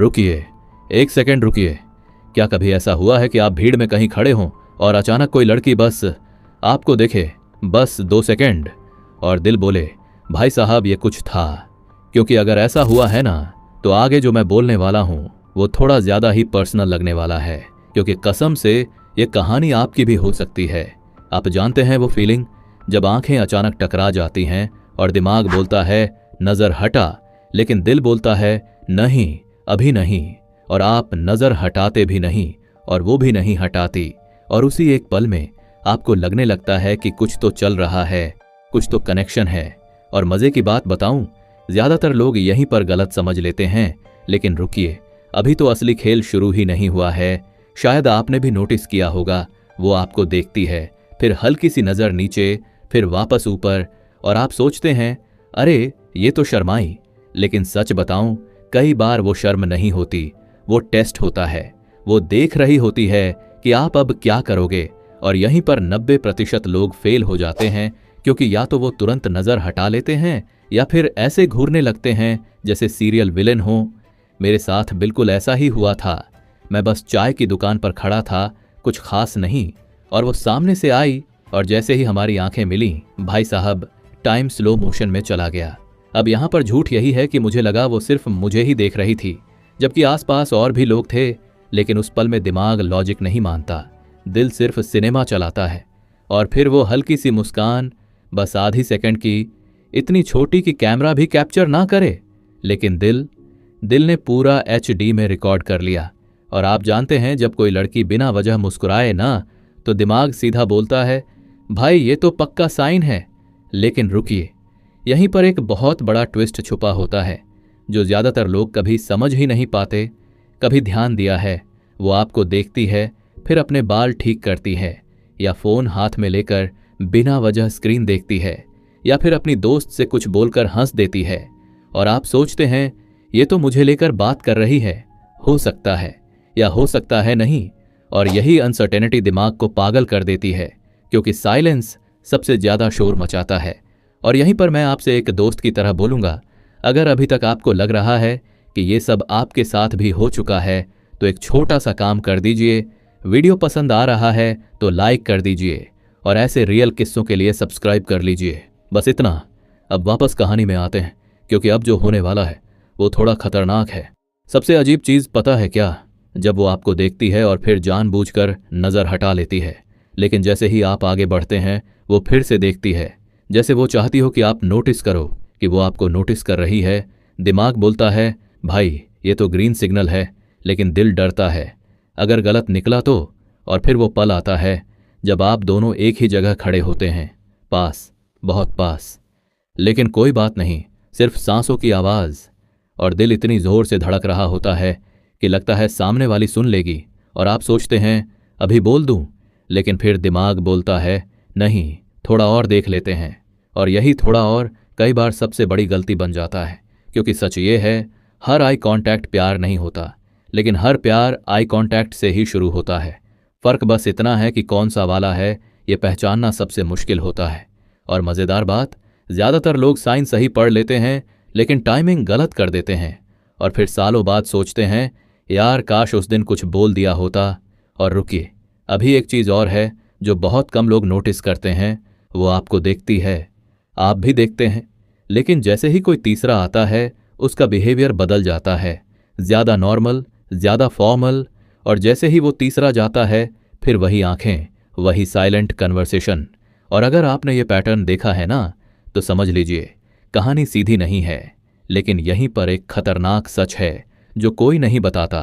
रुकिए, एक सेकंड रुकिए। क्या कभी ऐसा हुआ है कि आप भीड़ में कहीं खड़े हों और अचानक कोई लड़की बस आपको देखे, बस 2 सेकंड, और दिल बोले भाई साहब ये कुछ था? क्योंकि अगर ऐसा हुआ है ना, तो आगे जो मैं बोलने वाला हूं वो थोड़ा ज्यादा ही पर्सनल लगने वाला है, क्योंकि कसम से ये कहानी आपकी भी हो सकती है। आप जानते हैं वो फीलिंग जब आंखें अचानक टकरा जाती हैं और दिमाग बोलता है नजर हटा, लेकिन दिल बोलता है नहीं, अभी नहीं, और आप नजर हटाते भी नहीं और वो भी नहीं हटाती, और उसी एक पल में आपको लगने लगता है कि कुछ तो चल रहा है, कुछ तो कनेक्शन है। और मजे की बात बताऊं, ज्यादातर लोग यहीं पर गलत समझ लेते हैं, लेकिन रुकिए, अभी तो असली खेल शुरू ही नहीं हुआ है। शायद आपने भी नोटिस किया होगा, वो आपको देखती है, फिर हल्की सी नजर नीचे, फिर वापस ऊपर, और आप सोचते हैं अरे ये तो शर्माई। लेकिन सच बताऊं, कई बार वो शर्म नहीं होती, वो टेस्ट होता है। वो देख रही होती है कि आप अब क्या करोगे, और यहीं पर 90% लोग फेल हो जाते हैं, क्योंकि या तो वो तुरंत नजर हटा लेते हैं या फिर ऐसे घूरने लगते हैं जैसे सीरियल विलेन हो। मेरे साथ बिल्कुल ऐसा ही हुआ था। मैं बस चाय की दुकान पर खड़ा था, कुछ खास नहीं, और वो सामने से आई, और जैसे ही हमारी आंखें मिली, भाई साहब टाइम स्लो मोशन में चला गया। अब यहां पर झूठ यही है कि मुझे लगा वो सिर्फ मुझे ही देख रही थी, जबकि आसपास और भी लोग थे। लेकिन उस पल में दिमाग लॉजिक नहीं मानता, दिल सिर्फ सिनेमा चलाता है। और फिर वो हल्की सी मुस्कान, बस आधी सेकंड की, इतनी छोटी कि कैमरा भी कैप्चर ना करे, लेकिन दिल ने पूरा HD में रिकॉर्ड कर लिया। और आप जानते हैं, जब कोई लड़की बिना वजह मुस्कुराए ना, तो दिमाग सीधा बोलता है भाई ये तो पक्का साइन है। लेकिन रुकिए, यहीं पर एक बहुत बड़ा ट्विस्ट छुपा होता है, जो ज्यादातर लोग कभी समझ ही नहीं पाते। कभी ध्यान दिया है, वो आपको देखती है, फिर अपने बाल ठीक करती है, या फोन हाथ में लेकर बिना वजह स्क्रीन देखती है, या फिर अपनी दोस्त से कुछ बोलकर हंस देती है, और आप सोचते हैं ये तो मुझे लेकर बात कर रही है, हो सकता है या हो सकता है नहीं। और यही अनसर्टेनिटी दिमाग को पागल कर देती है, क्योंकि साइलेंस सबसे ज्यादा शोर मचाता है। और यहीं पर मैं आपसे एक दोस्त की तरह बोलूंगा, अगर अभी तक आपको लग रहा है कि ये सब आपके साथ भी हो चुका है, तो एक छोटा सा काम कर दीजिए। वीडियो पसंद आ रहा है तो लाइक कर दीजिए, और ऐसे रियल किस्सों के लिए सब्सक्राइब कर लीजिए। बस इतना। अब वापस कहानी में आते हैं, क्योंकि अब जो होने वाला है वो थोड़ा खतरनाक है। सबसे अजीब चीज पता है क्या? जब वो आपको देखती है और फिर जानबूझकर नजर हटा लेती है, लेकिन जैसे ही आप आगे बढ़ते हैं वो फिर से देखती है, जैसे वो चाहती हो कि आप नोटिस करो कि वो आपको नोटिस कर रही है। दिमाग बोलता है भाई ये तो ग्रीन सिग्नल है, लेकिन दिल डरता है अगर गलत निकला तो। और फिर वो पल आता है जब आप दोनों एक ही जगह खड़े होते हैं, पास, बहुत पास, लेकिन कोई बात नहीं, सिर्फ सांसों की आवाज, और दिल इतनी जोर से धड़क रहा होता है कि लगता है सामने वाली सुन लेगी। और आप सोचते हैं अभी बोल दूं, लेकिन फिर दिमाग बोलता है नहीं, थोड़ा और देख लेते हैं। और यही थोड़ा और कई बार सबसे बड़ी गलती बन जाता है, क्योंकि सच ये है, हर आई कांटेक्ट प्यार नहीं होता, लेकिन हर प्यार आई कांटेक्ट से ही शुरू होता है। फर्क बस इतना है कि कौन सा वाला है, ये पहचानना सबसे मुश्किल होता है। और मजेदार बात, ज्यादातर लोग साइन सही पढ़ लेते हैं, लेकिन टाइमिंग गलत कर देते हैं, और फिर सालों बाद सोचते हैं यार काश उस दिन कुछ बोल दिया होता। और रुकिए, अभी एक चीज और है जो बहुत कम लोग नोटिस करते हैं। वो आपको देखती है, आप भी देखते हैं, लेकिन जैसे ही कोई तीसरा आता है उसका बिहेवियर बदल जाता है, ज्यादा नॉर्मल, ज्यादा फॉर्मल। और जैसे ही वो तीसरा जाता है, फिर वही आंखें, वही साइलेंट कन्वर्सेशन। और अगर आपने ये पैटर्न देखा है ना, तो समझ लीजिए कहानी सीधी नहीं है, लेकिन यहीं पर एक खतरनाक सच है जो कोई नहीं बताता।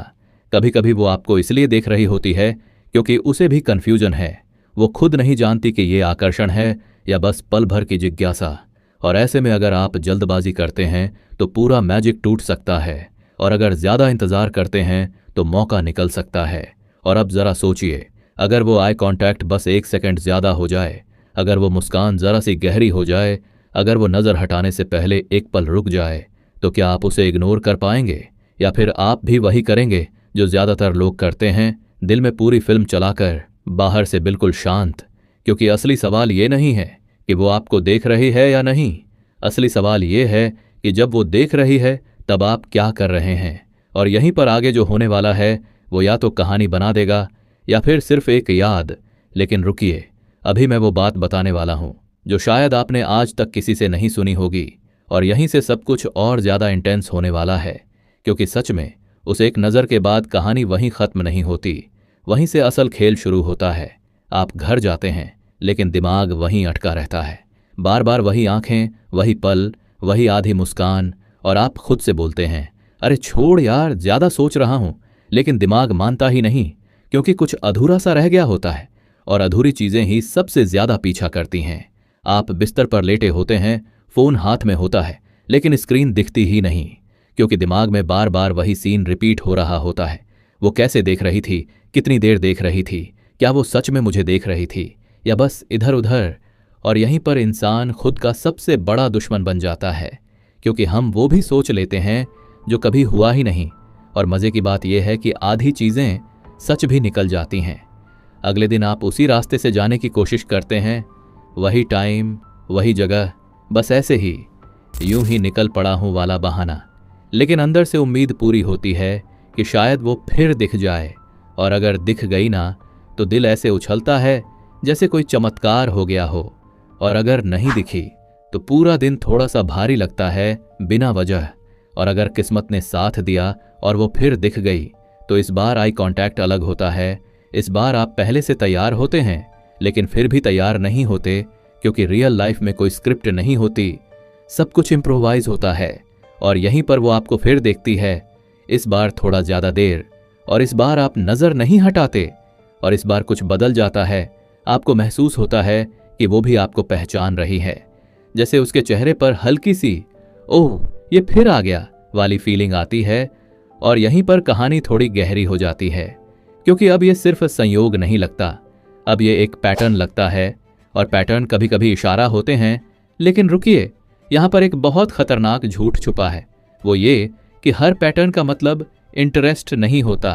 कभी कभी वो आपको इसलिए देख रही होती है क्योंकि उसे भी कन्फ्यूजन है, वो खुद नहीं जानती कि ये आकर्षण है या बस पल भर की जिज्ञासा। और ऐसे में अगर आप जल्दबाजी करते हैं तो पूरा मैजिक टूट सकता है, और अगर ज्यादा इंतजार करते हैं तो मौका निकल सकता है। और अब जरा सोचिए, अगर वो आई कांटेक्ट बस 1 सेकंड ज्यादा हो जाए, अगर वो मुस्कान जरा सी गहरी हो जाए, अगर वो नजर हटाने से पहले एक पल रुक जाए, तो क्या आप उसे इग्नोर कर पाएंगे, या फिर आप भी वही करेंगे जो ज्यादातर लोग करते हैं, दिल में पूरी फिल्म चलाकर बाहर से बिल्कुल शांत? क्योंकि असली सवाल ये नहीं है कि वो आपको देख रही है या नहीं, असली सवाल ये है कि जब वो देख रही है तब आप क्या कर रहे हैं। और यहीं पर आगे जो होने वाला है वो या तो कहानी बना देगा या फिर सिर्फ एक याद। लेकिन रुकिए, अभी मैं वो बात बताने वाला हूं जो शायद आपने आज तक किसी से नहीं सुनी होगी, और यहीं से सब कुछ और ज्यादा इंटेंस होने वाला है। क्योंकि सच में उस एक नज़र के बाद कहानी वहीं खत्म नहीं होती, वहीं से असल खेल शुरू होता है। आप घर जाते हैं लेकिन दिमाग वहीं अटका रहता है, बार बार वही आंखें, वही पल, वही आधी मुस्कान, और आप खुद से बोलते हैं, अरे छोड़ यार, ज्यादा सोच रहा हूं। लेकिन दिमाग मानता ही नहीं, क्योंकि कुछ अधूरा सा रह गया होता है, और अधूरी चीजें ही सबसे ज्यादा पीछा करती हैं। आप बिस्तर पर लेटे होते हैं, फोन हाथ में होता है, लेकिन स्क्रीन दिखती ही नहीं, क्योंकि दिमाग में बार बार वही सीन रिपीट हो रहा होता है। वो कैसे देख रही थी, कितनी देर देख रही थी, क्या वो सच में मुझे देख रही थी या बस इधर उधर। और यहीं पर इंसान खुद का सबसे बड़ा दुश्मन बन जाता है, क्योंकि हम वो भी सोच लेते हैं जो कभी हुआ ही नहीं। और मजे की बात यह है कि आधी चीजें सच भी निकल जाती हैं। अगले दिन आप उसी रास्ते से जाने की कोशिश करते हैं, वही टाइम, वही जगह, बस ऐसे ही यूं ही निकल पड़ा हूं वाला बहाना। लेकिन अंदर से उम्मीद पूरी होती है कि शायद वो फिर दिख जाए, और अगर दिख गई ना तो दिल ऐसे उछलता है जैसे कोई चमत्कार हो गया हो, और अगर नहीं दिखी तो पूरा दिन थोड़ा सा भारी लगता है बिना वजह। और अगर किस्मत ने साथ दिया और वो फिर दिख गई तो इस बार आई कांटेक्ट अलग होता है। इस बार आप पहले से तैयार होते हैं, लेकिन फिर भी तैयार नहीं होते, क्योंकि रियल लाइफ में कोई स्क्रिप्ट नहीं होती, सब कुछ इम्प्रोवाइज होता है। और यहीं पर वो आपको फिर देखती है, इस बार थोड़ा ज्यादा देर, और इस बार आप नजर नहीं हटाते, और इस बार कुछ बदल जाता है। आपको महसूस होता है कि वो भी आपको पहचान रही है, जैसे उसके चेहरे पर हल्की सी ओह ये फिर आ गया वाली फीलिंग आती है। और यहीं पर कहानी थोड़ी गहरी हो जाती है, क्योंकि अब ये सिर्फ संयोग नहीं लगता, अब ये एक पैटर्न लगता है। और पैटर्न कभी कभी इशारा होते हैं, लेकिन रुकिए, यहां पर एक बहुत खतरनाक झूठ छुपा है। वो ये कि हर पैटर्न का मतलब इंटरेस्ट नहीं होता।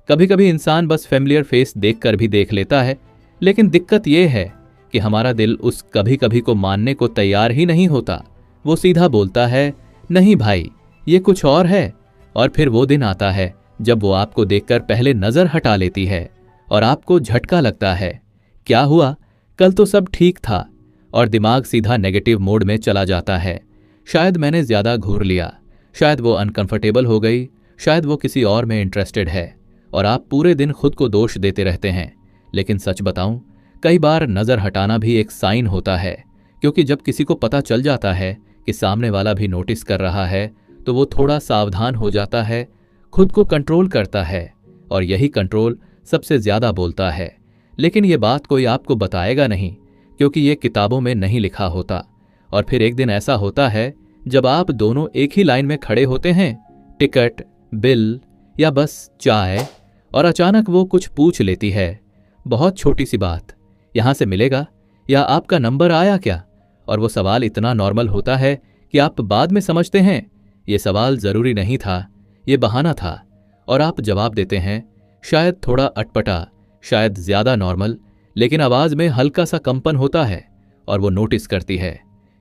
कभी कभी इंसान बस फेमिलियर फेस देखकर भी देख लेता है, लेकिन दिक्कत ये है कि हमारा दिल उस कभी कभी को मानने को तैयार ही नहीं होता। वो सीधा बोलता है, नहीं भाई ये कुछ और है। और फिर वो दिन आता है जब वो आपको देखकर पहले नजर हटा लेती है, और आपको झटका लगता है, क्या हुआ, कल तो सब ठीक था। और दिमाग सीधा नेगेटिव मोड में चला जाता है। शायद मैंने ज्यादा घूर लिया, शायद वो अनकंफर्टेबल हो गई, शायद वो किसी और में इंटरेस्टेड है, और आप पूरे दिन खुद को दोष देते रहते हैं। लेकिन सच बताऊं, कई बार नजर हटाना भी एक साइन होता है, क्योंकि जब किसी को पता चल जाता है कि सामने वाला भी नोटिस कर रहा है, तो वो थोड़ा सावधान हो जाता है, खुद को कंट्रोल करता है, और यही कंट्रोल सबसे ज्यादा बोलता है। लेकिन ये बात कोई आपको बताएगा नहीं, क्योंकि ये किताबों में नहीं लिखा होता। और फिर एक दिन ऐसा होता है जब आप दोनों एक ही लाइन में खड़े होते हैं, टिकट, बिल या बस चाय, और अचानक वो कुछ पूछ लेती है, बहुत छोटी सी बात, यहां से मिलेगा या आपका नंबर आया क्या। और वो सवाल इतना नॉर्मल होता है कि आप बाद में समझते हैं ये सवाल जरूरी नहीं था, ये बहाना था। और आप जवाब देते हैं, शायद थोड़ा अटपटा, शायद ज्यादा नॉर्मल, लेकिन आवाज में हल्का सा कंपन होता है, और वो नोटिस करती है।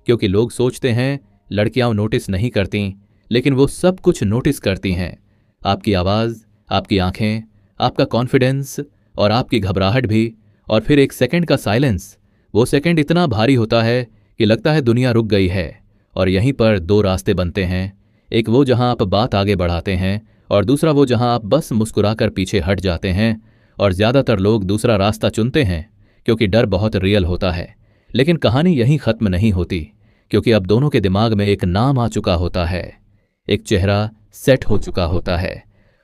क्योंकि लोग सोचते हैं लड़कियां नोटिस नहीं करती, लेकिन वो सब कुछ नोटिस करती हैं। आपकी आवाज, आपकी आंखें, आपका कॉन्फिडेंस, और आपकी घबराहट भी। और फिर एक सेकंड का साइलेंस, वो सेकंड इतना भारी होता है कि लगता है दुनिया रुक गई है। और यहीं पर दो रास्ते बनते हैं, एक वो जहां आप बात आगे बढ़ाते हैं, और दूसरा वो जहां आप बस मुस्कुराकर पीछे हट जाते हैं। और ज्यादातर लोग दूसरा रास्ता चुनते हैं, क्योंकि डर बहुत रियल होता है। लेकिन कहानी यहीं खत्म नहीं होती, क्योंकि अब दोनों के दिमाग में एक नाम आ चुका होता है, एक चेहरा सेट हो चुका होता है।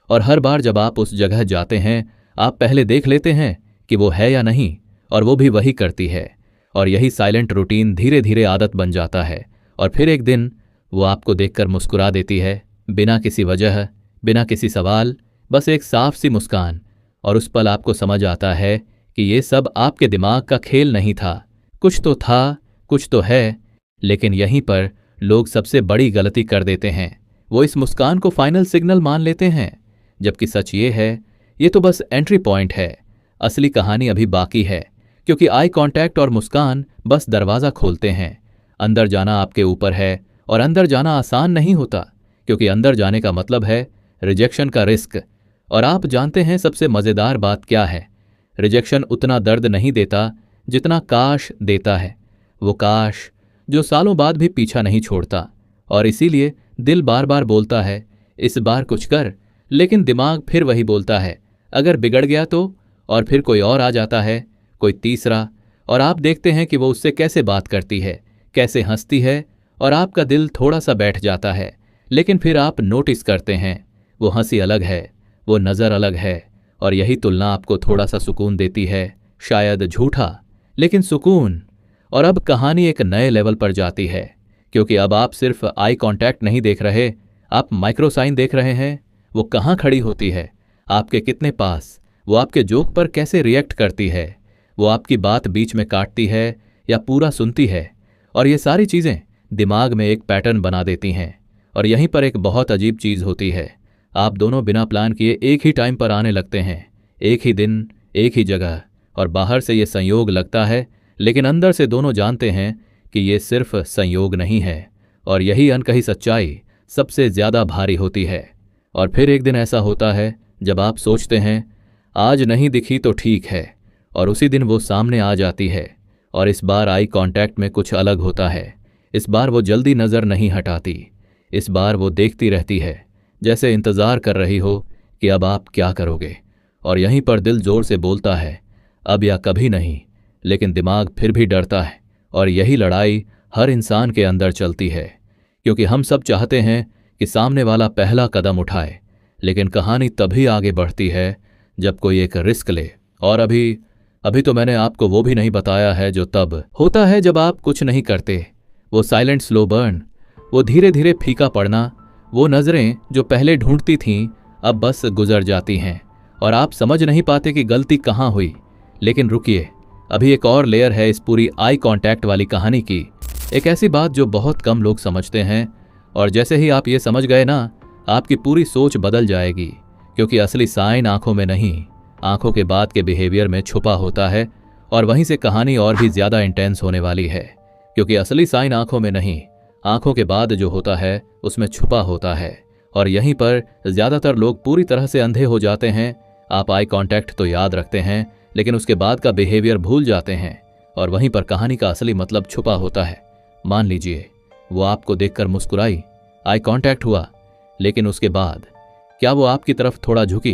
और हर बार जब आप उस जगह जाते हैं, आप पहले देख लेते हैं कि वो है या नहीं, और वो भी वही करती है। और यही साइलेंट रूटीन धीरे धीरे आदत बन जाता है। और फिर एक दिन वो आपको देखकर मुस्कुरा देती है, बिना किसी वजह, बिना किसी सवाल, बस एक साफ सी मुस्कान। और उस पल आपको समझ आता है कि ये सब आपके दिमाग का खेल नहीं था, कुछ तो था, कुछ तो है। लेकिन यहीं पर लोग सबसे बड़ी गलती कर देते हैं, वो इस मुस्कान को फाइनल सिग्नल मान लेते हैं, जबकि सच ये है ये तो बस एंट्री पॉइंट है। असली कहानी अभी बाकी है, क्योंकि आई कांटेक्ट और मुस्कान बस दरवाज़ा खोलते हैं। अंदर जाना आपके ऊपर है, और अंदर जाना आसान नहीं होता, क्योंकि अंदर जाने का मतलब है रिजेक्शन का रिस्क। और आप जानते हैं सबसे मज़ेदार बात क्या है? रिजेक्शन उतना दर्द नहीं देता जितना काश देता है। वो काश जो सालों बाद भी पीछा नहीं छोड़ता। और इसीलिए दिल बार बार बोलता है इस बार कुछ कर, लेकिन दिमाग फिर वही बोलता है अगर बिगड़ गया तो। और फिर कोई और आ जाता है, कोई तीसरा, और आप देखते हैं कि वो उससे कैसे बात करती है, कैसे हंसती है, और आपका दिल थोड़ा सा बैठ जाता है। लेकिन फिर आप नोटिस करते हैं वो हंसी अलग है, वो नज़र अलग है, और यही तुलना आपको थोड़ा सा सुकून देती है, शायद झूठा लेकिन सुकून। और अब कहानी एक नए लेवल पर जाती है, क्योंकि अब आप सिर्फ आई कांटेक्ट नहीं देख रहे, आप माइक्रो साइन देख रहे हैं। वो कहाँ खड़ी होती है, आपके कितने पास, वो आपके जोक पर कैसे रिएक्ट करती है, वो आपकी बात बीच में काटती है या पूरा सुनती है। और ये सारी चीज़ें दिमाग में एक पैटर्न बना देती हैं। और यहीं पर एक बहुत अजीब चीज़ होती है, आप दोनों बिना प्लान किए एक ही टाइम पर आने लगते हैं, एक ही दिन, एक ही जगह। और बाहर से ये संयोग लगता है, लेकिन अंदर से दोनों जानते हैं कि ये सिर्फ संयोग नहीं है। और यही अनकही सच्चाई सबसे ज़्यादा भारी होती है। और फिर एक दिन ऐसा होता है जब आप सोचते हैं आज नहीं दिखी तो ठीक है, और उसी दिन वो सामने आ जाती है। और इस बार आई कांटेक्ट में कुछ अलग होता है। इस बार वो जल्दी नज़र नहीं हटाती, इस बार वो देखती रहती है, जैसे इंतज़ार कर रही हो कि अब आप क्या करोगे। और यहीं पर दिल जोर से बोलता है अब या कभी नहीं, लेकिन दिमाग फिर भी डरता है। और यही लड़ाई हर इंसान के अंदर चलती है, क्योंकि हम सब चाहते हैं कि सामने वाला पहला कदम उठाए, लेकिन कहानी तभी आगे बढ़ती है जब कोई एक रिस्क ले। और अभी तो मैंने आपको वो भी नहीं बताया है जो तब होता है जब आप कुछ नहीं करते। वो साइलेंट स्लो बर्न, वो धीरे धीरे फीका पड़ना, वो नज़रें जो पहले ढूंढती थीं अब बस गुजर जाती हैं, और आप समझ नहीं पाते कि गलती कहाँ हुई। लेकिन रुकिए, अभी एक और लेयर है इस पूरी आई कांटेक्ट वाली कहानी की, एक ऐसी बात जो बहुत कम लोग समझते हैं। और जैसे ही आप ये समझ गए ना, आपकी पूरी सोच बदल जाएगी, क्योंकि असली साइन आंखों में नहीं, आंखों के बाद के बिहेवियर में छुपा होता है। और वहीं से कहानी और भी ज़्यादा इंटेंस होने वाली है, क्योंकि असली साइन आंखों में नहीं, आंखों के बाद जो होता है उसमें छुपा होता है। और यहीं पर ज़्यादातर लोग पूरी तरह से अंधे हो जाते हैं। आप आई कांटेक्ट तो याद रखते हैं, लेकिन उसके बाद का बिहेवियर भूल जाते हैं, और वहीं पर कहानी का असली मतलब छुपा होता है। मान लीजिए वो आपको देखकर मुस्कुराई, आई कांटेक्ट हुआ, लेकिन उसके बाद क्या वो आपकी तरफ थोड़ा झुकी,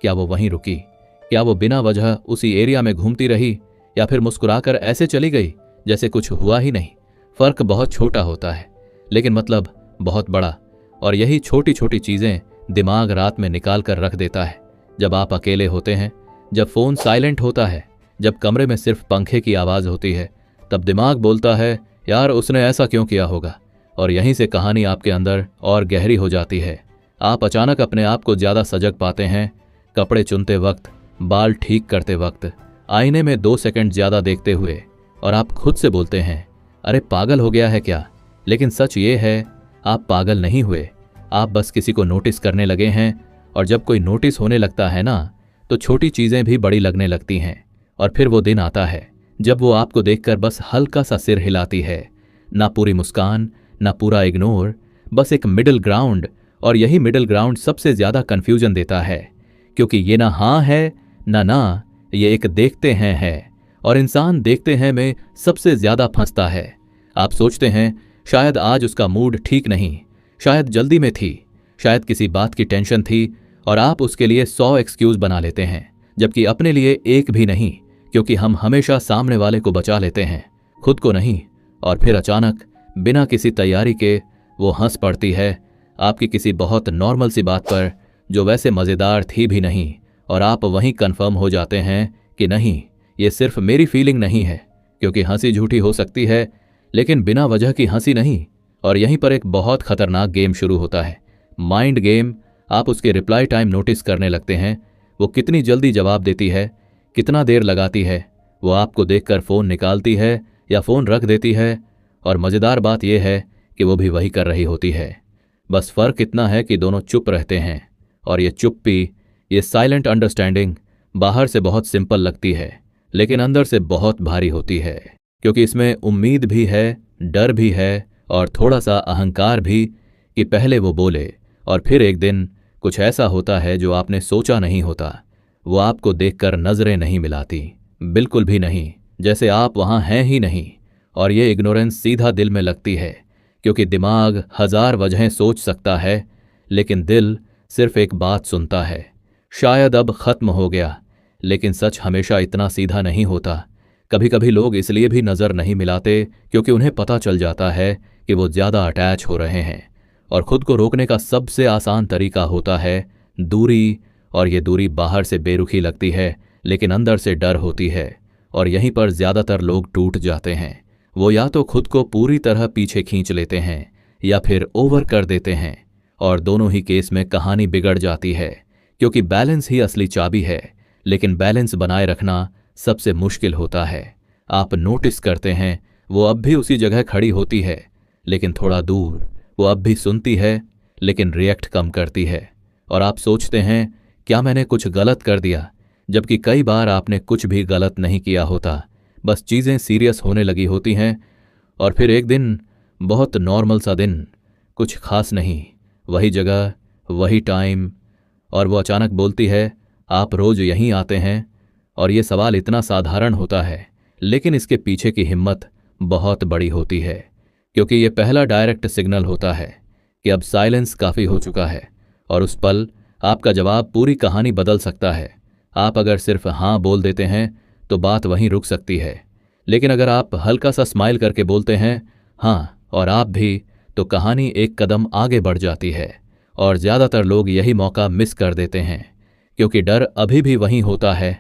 क्या वो वहीं रुकी, क्या वो बिना वजह उसी एरिया में घूमती रही, या फिर मुस्कुराकर ऐसे चली गई जैसे कुछ हुआ ही नहीं। फर्क बहुत छोटा होता है, लेकिन मतलब बहुत बड़ा। और यही छोटी छोटी चीज़ें दिमाग रात में निकाल कर रख देता है। जब आप अकेले होते हैं, जब फ़ोन साइलेंट होता है, जब कमरे में सिर्फ पंखे की आवाज़ होती है, तब दिमाग बोलता है यार उसने ऐसा क्यों किया होगा। और यहीं से कहानी आपके अंदर और गहरी हो जाती है। आप अचानक अपने आप को ज़्यादा सजग पाते हैं, कपड़े चुनते वक्त, बाल ठीक करते वक्त, आईने में 2 सेकंड ज़्यादा देखते हुए। और आप खुद से बोलते हैं अरे पागल हो गया है क्या। लेकिन सच ये है, आप पागल नहीं हुए, आप बस किसी को नोटिस करने लगे हैं। और जब कोई नोटिस होने लगता है ना, तो छोटी चीज़ें भी बड़ी लगने लगती हैं। और फिर वो दिन आता है जब वो आपको देखकर बस हल्का सा सिर हिलाती है, ना पूरी मुस्कान, ना पूरा इग्नोर, बस एक मिडिल ग्राउंड। और यही मिडिल ग्राउंड सबसे ज़्यादा कन्फ्यूजन देता है, क्योंकि ये ना हाँ है ना, ये एक देखते हैं है। और इंसान देखते हैं में सबसे ज़्यादा फंसता है। आप सोचते हैं शायद आज उसका मूड ठीक नहीं, शायद जल्दी में थी, शायद किसी बात की टेंशन थी, और आप उसके लिए 100 एक्सक्यूज़ बना लेते हैं, जबकि अपने लिए एक भी नहीं, क्योंकि हम हमेशा सामने वाले को बचा लेते हैं, खुद को नहीं। और फिर अचानक बिना किसी तैयारी के वो हंस पड़ती है आपकी किसी बहुत नॉर्मल सी बात पर, जो वैसे मज़ेदार थी भी नहीं। और आप वहीं कन्फर्म हो जाते हैं कि नहीं, ये सिर्फ मेरी फीलिंग नहीं है, क्योंकि हंसी झूठी हो सकती है, लेकिन बिना वजह की हंसी नहीं। और यहीं पर एक बहुत खतरनाक गेम शुरू होता है, माइंड गेम। आप उसके रिप्लाई टाइम नोटिस करने लगते हैं, वो कितनी जल्दी जवाब देती है, कितना देर लगाती है, वो आपको देखकर फ़ोन निकालती है या फ़ोन रख देती है। और मज़ेदार बात यह है कि वो भी वही कर रही होती है, बस फ़र्क इतना है कि दोनों चुप रहते हैं। और ये चुप्पी, ये साइलेंट अंडरस्टैंडिंग बाहर से बहुत सिंपल लगती है, लेकिन अंदर से बहुत भारी होती है, क्योंकि इसमें उम्मीद भी है, डर भी है, और थोड़ा सा अहंकार भी कि पहले वो बोले और फिर एक दिन कुछ ऐसा होता है जो आपने सोचा नहीं होता। वो आपको देखकर नजरें नहीं मिलाती, बिल्कुल भी नहीं, जैसे आप वहां हैं ही नहीं। और ये इग्नोरेंस सीधा दिल में लगती है, क्योंकि दिमाग हजार वजहें सोच सकता है, लेकिन दिल सिर्फ एक बात सुनता है, शायद अब खत्म हो गया। लेकिन सच हमेशा इतना सीधा नहीं होता। कभी कभी लोग इसलिए भी नजर नहीं मिलाते क्योंकि उन्हें पता चल जाता है कि वो ज्यादा अटैच हो रहे हैं। और खुद को रोकने का सबसे आसान तरीका होता है दूरी। और ये दूरी बाहर से बेरुखी लगती है, लेकिन अंदर से डर होती है। और यहीं पर ज्यादातर लोग टूट जाते हैं। वो या तो खुद को पूरी तरह पीछे खींच लेते हैं या फिर ओवर कर देते हैं। और दोनों ही केस में कहानी बिगड़ जाती है, क्योंकि बैलेंस ही असली चाबी है। लेकिन बैलेंस बनाए रखना सबसे मुश्किल होता है। आप नोटिस करते हैं वो अब भी उसी जगह खड़ी होती है, लेकिन थोड़ा दूर। वो अब भी सुनती है, लेकिन रिएक्ट कम करती है। और आप सोचते हैं क्या मैंने कुछ गलत कर दिया, जबकि कई बार आपने कुछ भी गलत नहीं किया होता। बस चीज़ें सीरियस होने लगी होती हैं। और फिर एक दिन, बहुत नॉर्मल सा दिन, कुछ खास नहीं, वही जगह, वही टाइम, और वो अचानक बोलती है आप रोज यहीं आते हैं। और ये सवाल इतना साधारण होता है, लेकिन इसके पीछे की हिम्मत बहुत बड़ी होती है, क्योंकि ये पहला डायरेक्ट सिग्नल होता है कि अब साइलेंस काफ़ी हो चुका है। और उस पल आपका जवाब पूरी कहानी बदल सकता है। आप अगर सिर्फ हाँ बोल देते हैं तो बात वहीं रुक सकती है, लेकिन अगर आप हल्का सा स्माइल करके बोलते हैं हाँ और आप भी, तो कहानी एक कदम आगे बढ़ जाती है। और ज़्यादातर लोग यही मौका मिस कर देते हैं, क्योंकि डर अभी भी वहीं होता है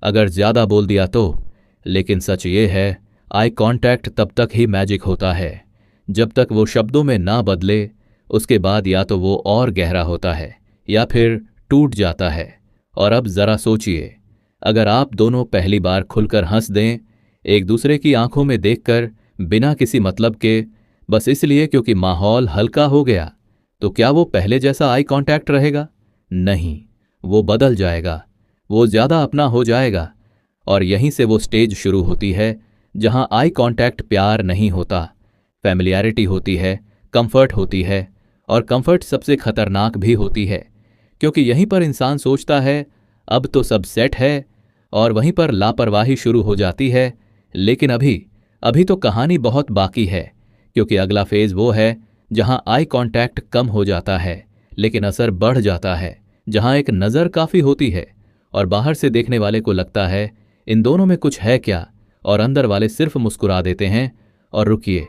अगर ज़्यादा बोल दिया तो। लेकिन सच ये है, आई कांटेक्ट तब तक ही मैजिक होता है जब तक वो शब्दों में ना बदले। उसके बाद या तो वो और गहरा होता है या फिर टूट जाता है। और अब ज़रा सोचिए, अगर आप दोनों पहली बार खुलकर हंस दें, एक दूसरे की आंखों में देखकर, बिना किसी मतलब के, बस इसलिए क्योंकि माहौल हल्का हो गया, तो क्या वो पहले जैसा आई कांटेक्ट रहेगा? नहीं, वो बदल जाएगा, वो ज़्यादा अपना हो जाएगा। और यहीं से वो स्टेज शुरू होती है जहां आई कांटेक्ट प्यार नहीं होता, फैमिलियरिटी होती है, कंफर्ट होती है। और कंफर्ट सबसे खतरनाक भी होती है, क्योंकि यहीं पर इंसान सोचता है अब तो सब सेट है, और वहीं पर लापरवाही शुरू हो जाती है। लेकिन अभी तो कहानी बहुत बाकी है, क्योंकि अगला फेज वो है जहां आई कांटेक्ट कम हो जाता है लेकिन असर बढ़ जाता है, जहां एक नज़र काफ़ी होती है और बाहर से देखने वाले को लगता है इन दोनों में कुछ है क्या, और अंदर वाले सिर्फ मुस्कुरा देते हैं। और रुकिए,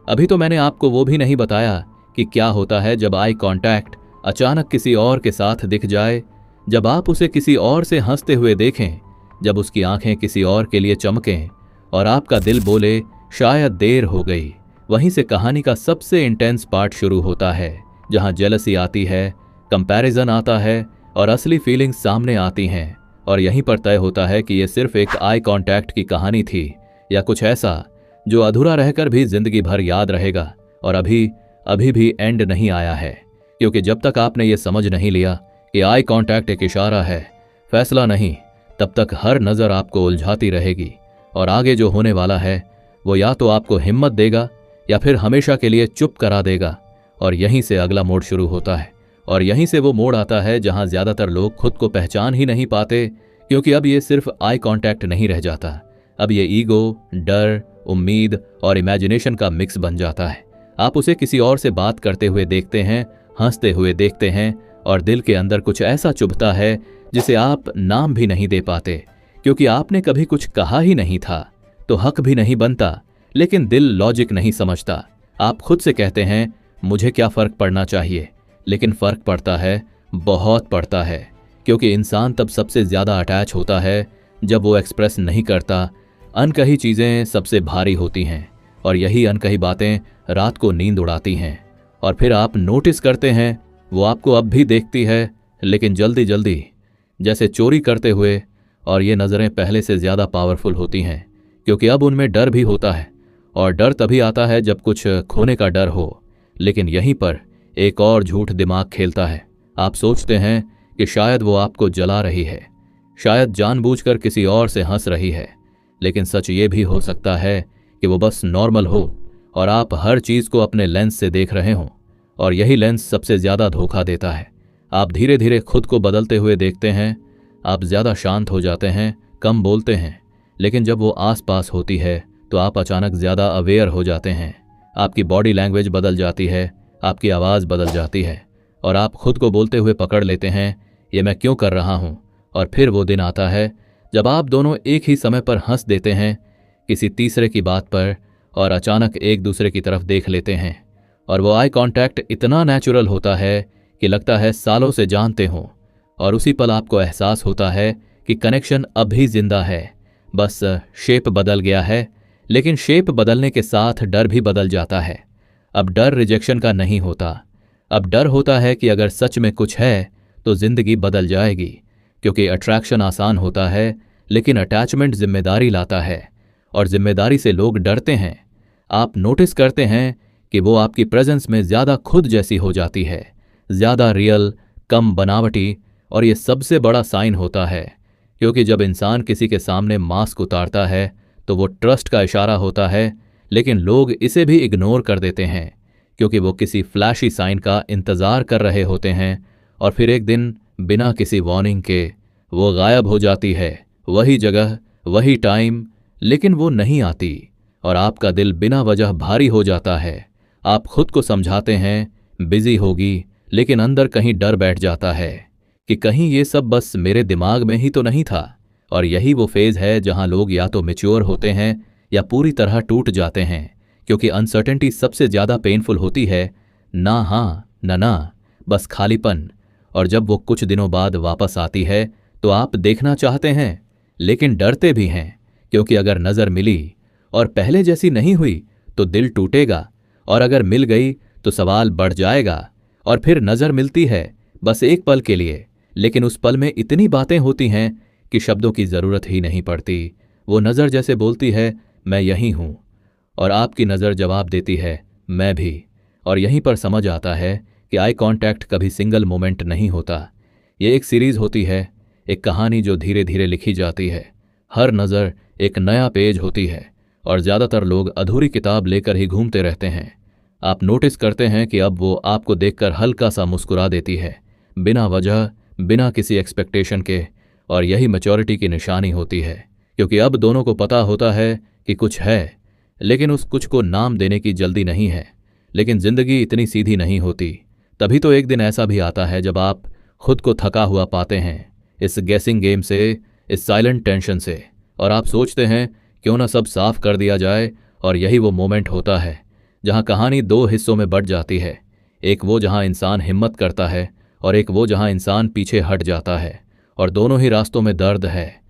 अभी तो मैंने आपको वो भी नहीं बताया कि क्या होता है जब आई कांटेक्ट अचानक किसी और के साथ दिख जाए, जब आप उसे किसी और से हंसते हुए देखें, जब उसकी आंखें किसी और के लिए चमकें और आपका दिल बोले शायद देर हो गई। वहीं से कहानी का सबसे इंटेंस पार्ट शुरू होता है, जहां जेलसी आती है, कंपैरिजन आता है और असली फीलिंग्स सामने आती हैं। और यहीं पर तय होता है कि ये सिर्फ एक आई कांटेक्ट की कहानी थी या कुछ ऐसा जो अधूरा रहकर भी जिंदगी भर याद रहेगा। और अभी भी एंड नहीं आया है, क्योंकि जब तक आपने ये समझ नहीं लिया कि आई कांटेक्ट एक इशारा है, फैसला नहीं, तब तक हर नज़र आपको उलझाती रहेगी। और आगे जो होने वाला है वो या तो आपको हिम्मत देगा या फिर हमेशा के लिए चुप करा देगा। और यहीं से अगला मोड़ शुरू होता है, और यहीं से वो मोड़ आता है जहां ज्यादातर लोग खुद को पहचान ही नहीं पाते, क्योंकि अब ये सिर्फ आई कांटेक्ट नहीं रह जाता, अब ये ईगो, डर, उम्मीद और इमेजिनेशन का मिक्स बन जाता है। आप उसे किसी और से बात करते हुए देखते हैं, हंसते हुए देखते हैं, और दिल के अंदर कुछ ऐसा चुभता है जिसे आप नाम भी नहीं दे पाते, क्योंकि आपने कभी कुछ कहा ही नहीं था, तो हक भी नहीं बनता। लेकिन दिल लॉजिक नहीं समझता। आप खुद से कहते हैं मुझे क्या फर्क पड़ना चाहिए, लेकिन फर्क पड़ता है, बहुत पड़ता है, क्योंकि इंसान तब सबसे ज्यादा अटैच होता है जब वो एक्सप्रेस नहीं करता। अनकही चीजें सबसे भारी होती हैं, और यही अनकही बातें रात को नींद उड़ाती हैं। और फिर आप नोटिस करते हैं वो आपको अब भी देखती है, लेकिन जल्दी जल्दी, जैसे चोरी करते हुए। और ये नज़रें पहले से ज़्यादा पावरफुल होती हैं, क्योंकि अब उनमें डर भी होता है, और डर तभी आता है जब कुछ खोने का डर हो। लेकिन यहीं पर एक और झूठ दिमाग खेलता है। आप सोचते हैं कि शायद वो आपको जला रही है, शायद जानबूझकर किसी और से हंस रही है। लेकिन सच ये भी हो सकता है कि वो बस नॉर्मल हो और आप हर चीज़ को अपने लेंस से देख रहे हों। और यही लेंस सबसे ज़्यादा धोखा देता है। आप धीरे धीरे खुद को बदलते हुए देखते हैं। आप ज़्यादा शांत हो जाते हैं, कम बोलते हैं, लेकिन जब वो आसपास होती है तो आप अचानक ज़्यादा अवेयर हो जाते हैं। आपकी बॉडी लैंग्वेज बदल जाती है, आपकी आवाज़ बदल जाती है और आप खुद को बोलते हुए पकड़ लेते हैं, ये मैं क्यों कर रहा हूँ। और फिर वो दिन आता है जब आप दोनों एक ही समय पर हंस देते हैं किसी तीसरे की बात पर और अचानक एक दूसरे की तरफ देख लेते हैं। और वो आई कांटेक्ट इतना नेचुरल होता है कि लगता है सालों से जानते हों। और उसी पल आपको एहसास होता है कि कनेक्शन अब भी जिंदा है, बस शेप बदल गया है। लेकिन शेप बदलने के साथ डर भी बदल जाता है। अब डर रिजेक्शन का नहीं होता, अब डर होता है कि अगर सच में कुछ है तो जिंदगी बदल जाएगी। क्योंकि अट्रैक्शन आसान होता है, लेकिन अटैचमेंट जिम्मेदारी लाता है और जिम्मेदारी से लोग डरते हैं। आप नोटिस करते हैं कि वो आपकी प्रेजेंस में ज़्यादा खुद जैसी हो जाती है, ज़्यादा रियल, कम बनावटी। और ये सबसे बड़ा साइन होता है, क्योंकि जब इंसान किसी के सामने मास्क उतारता है तो वो ट्रस्ट का इशारा होता है। लेकिन लोग इसे भी इग्नोर कर देते हैं, क्योंकि वो किसी फ्लैशी साइन का इंतज़ार कर रहे होते हैं। और फिर एक दिन बिना किसी वार्निंग के वो गायब हो जाती है, वही जगह, वही टाइम, लेकिन वो नहीं आती और आपका दिल बिना वजह भारी हो जाता है। आप खुद को समझाते हैं बिजी होगी, लेकिन अंदर कहीं डर बैठ जाता है कि कहीं ये सब बस मेरे दिमाग में ही तो नहीं था। और यही वो फेज है जहां लोग या तो मैच्योर होते हैं या पूरी तरह टूट जाते हैं, क्योंकि अनसर्टेनिटी सबसे ज़्यादा पेनफुल होती है। ना हाँ ना, बस खालीपन। और जब वो कुछ दिनों बाद वापस आती है तो आप देखना चाहते हैं, लेकिन डरते भी हैं, क्योंकि अगर नज़र मिली और पहले जैसी नहीं हुई तो दिल टूटेगा, और अगर मिल गई तो सवाल बढ़ जाएगा। और फिर नज़र मिलती है बस एक पल के लिए, लेकिन उस पल में इतनी बातें होती हैं कि शब्दों की ज़रूरत ही नहीं पड़ती। वो नज़र जैसे बोलती है मैं यहीं हूँ, और आपकी नज़र जवाब देती है मैं भी। और यहीं पर समझ आता है कि आई कांटेक्ट कभी सिंगल मोमेंट नहीं होता, ये एक सीरीज़ होती है, एक कहानी जो धीरे धीरे लिखी जाती है। हर नज़र एक नया पेज होती है और ज़्यादातर लोग अधूरी किताब लेकर ही घूमते रहते हैं। आप नोटिस करते हैं कि अब वो आपको देखकर हल्का सा मुस्कुरा देती है, बिना वजह, बिना किसी एक्सपेक्टेशन के। और यही मैच्योरिटी की निशानी होती है, क्योंकि अब दोनों को पता होता है कि कुछ है, लेकिन उस कुछ को नाम देने की जल्दी नहीं है। लेकिन जिंदगी इतनी सीधी नहीं होती। तभी तो एक दिन ऐसा भी आता है जब आप खुद को थका हुआ पाते हैं इस गेसिंग गेम से, इस साइलेंट टेंशन से, और आप सोचते हैं क्यों ना सब साफ कर दिया जाए। और यही वो मोमेंट होता है जहां कहानी दो हिस्सों में बंट जाती है, एक वो जहां इंसान हिम्मत करता है और एक वो जहां इंसान पीछे हट जाता है। और दोनों ही रास्तों में दर्द है,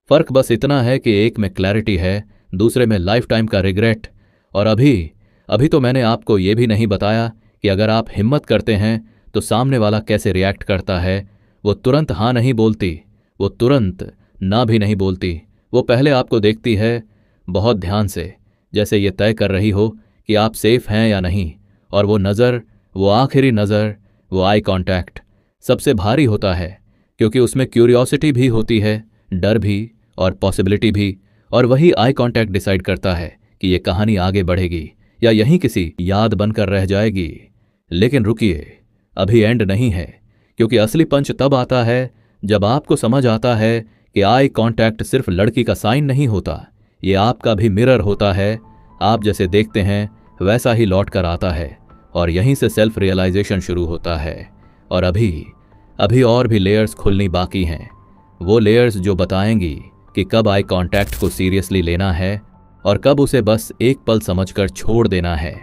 फर्क बस इतना है कि एक में क्लैरिटी है, दूसरे में लाइफ टाइम का रिग्रेट। और अभी तो मैंने आपको ये भी नहीं बताया कि अगर आप हिम्मत करते हैं तो सामने वाला कैसे रिएक्ट करता है। वो तुरंत हाँ नहीं बोलती, वो तुरंत ना भी नहीं बोलती। वो पहले आपको देखती है बहुत ध्यान से, जैसे ये तय कर रही हो कि आप सेफ हैं या नहीं। और वो नज़र, वो आखिरी नज़र, वो आई कांटेक्ट सबसे भारी होता है, क्योंकि उसमें क्यूरियोसिटी भी होती है, डर भी और पॉसिबिलिटी भी। और वही आई कांटेक्ट डिसाइड करता है कि ये कहानी आगे बढ़ेगी या यहीं किसी याद बनकर रह जाएगी। लेकिन रुकिए, अभी एंड नहीं है, क्योंकि असली पंच तब आता है जब आपको समझ आता है कि आई कांटेक्ट सिर्फ लड़की का साइन नहीं होता, ये आपका भी मिरर होता है। आप जैसे देखते हैं वैसा ही लौट कर आता है, और यहीं से सेल्फ रियलाइजेशन शुरू होता है। और अभी और भी लेयर्स खुलनी बाकी हैं, वो लेयर्स जो बताएंगी कि कब आई कांटेक्ट को सीरियसली लेना है और कब उसे बस एक पल समझकर छोड़ देना है।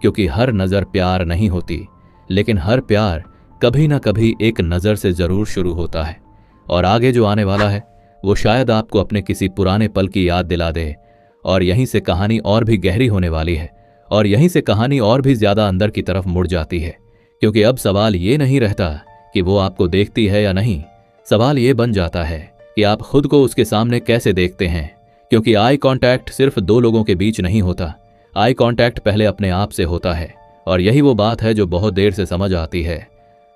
क्योंकि हर नज़र प्यार नहीं होती, लेकिन हर प्यार कभी ना कभी एक नज़र से ज़रूर शुरू होता है। और आगे जो आने वाला है वो शायद आपको अपने किसी पुराने पल की याद दिला दे। और यहीं से कहानी और भी गहरी होने वाली है, और यहीं से कहानी और भी ज़्यादा अंदर की तरफ मुड़ जाती है। क्योंकि अब सवाल ये नहीं रहता कि वो आपको देखती है या नहीं, सवाल ये बन जाता है कि आप खुद को उसके सामने कैसे देखते हैं। क्योंकि आई कांटेक्ट सिर्फ दो लोगों के बीच नहीं होता, आई कांटेक्ट पहले अपने आप से होता है। और यही वो बात है जो बहुत देर से समझ आती है।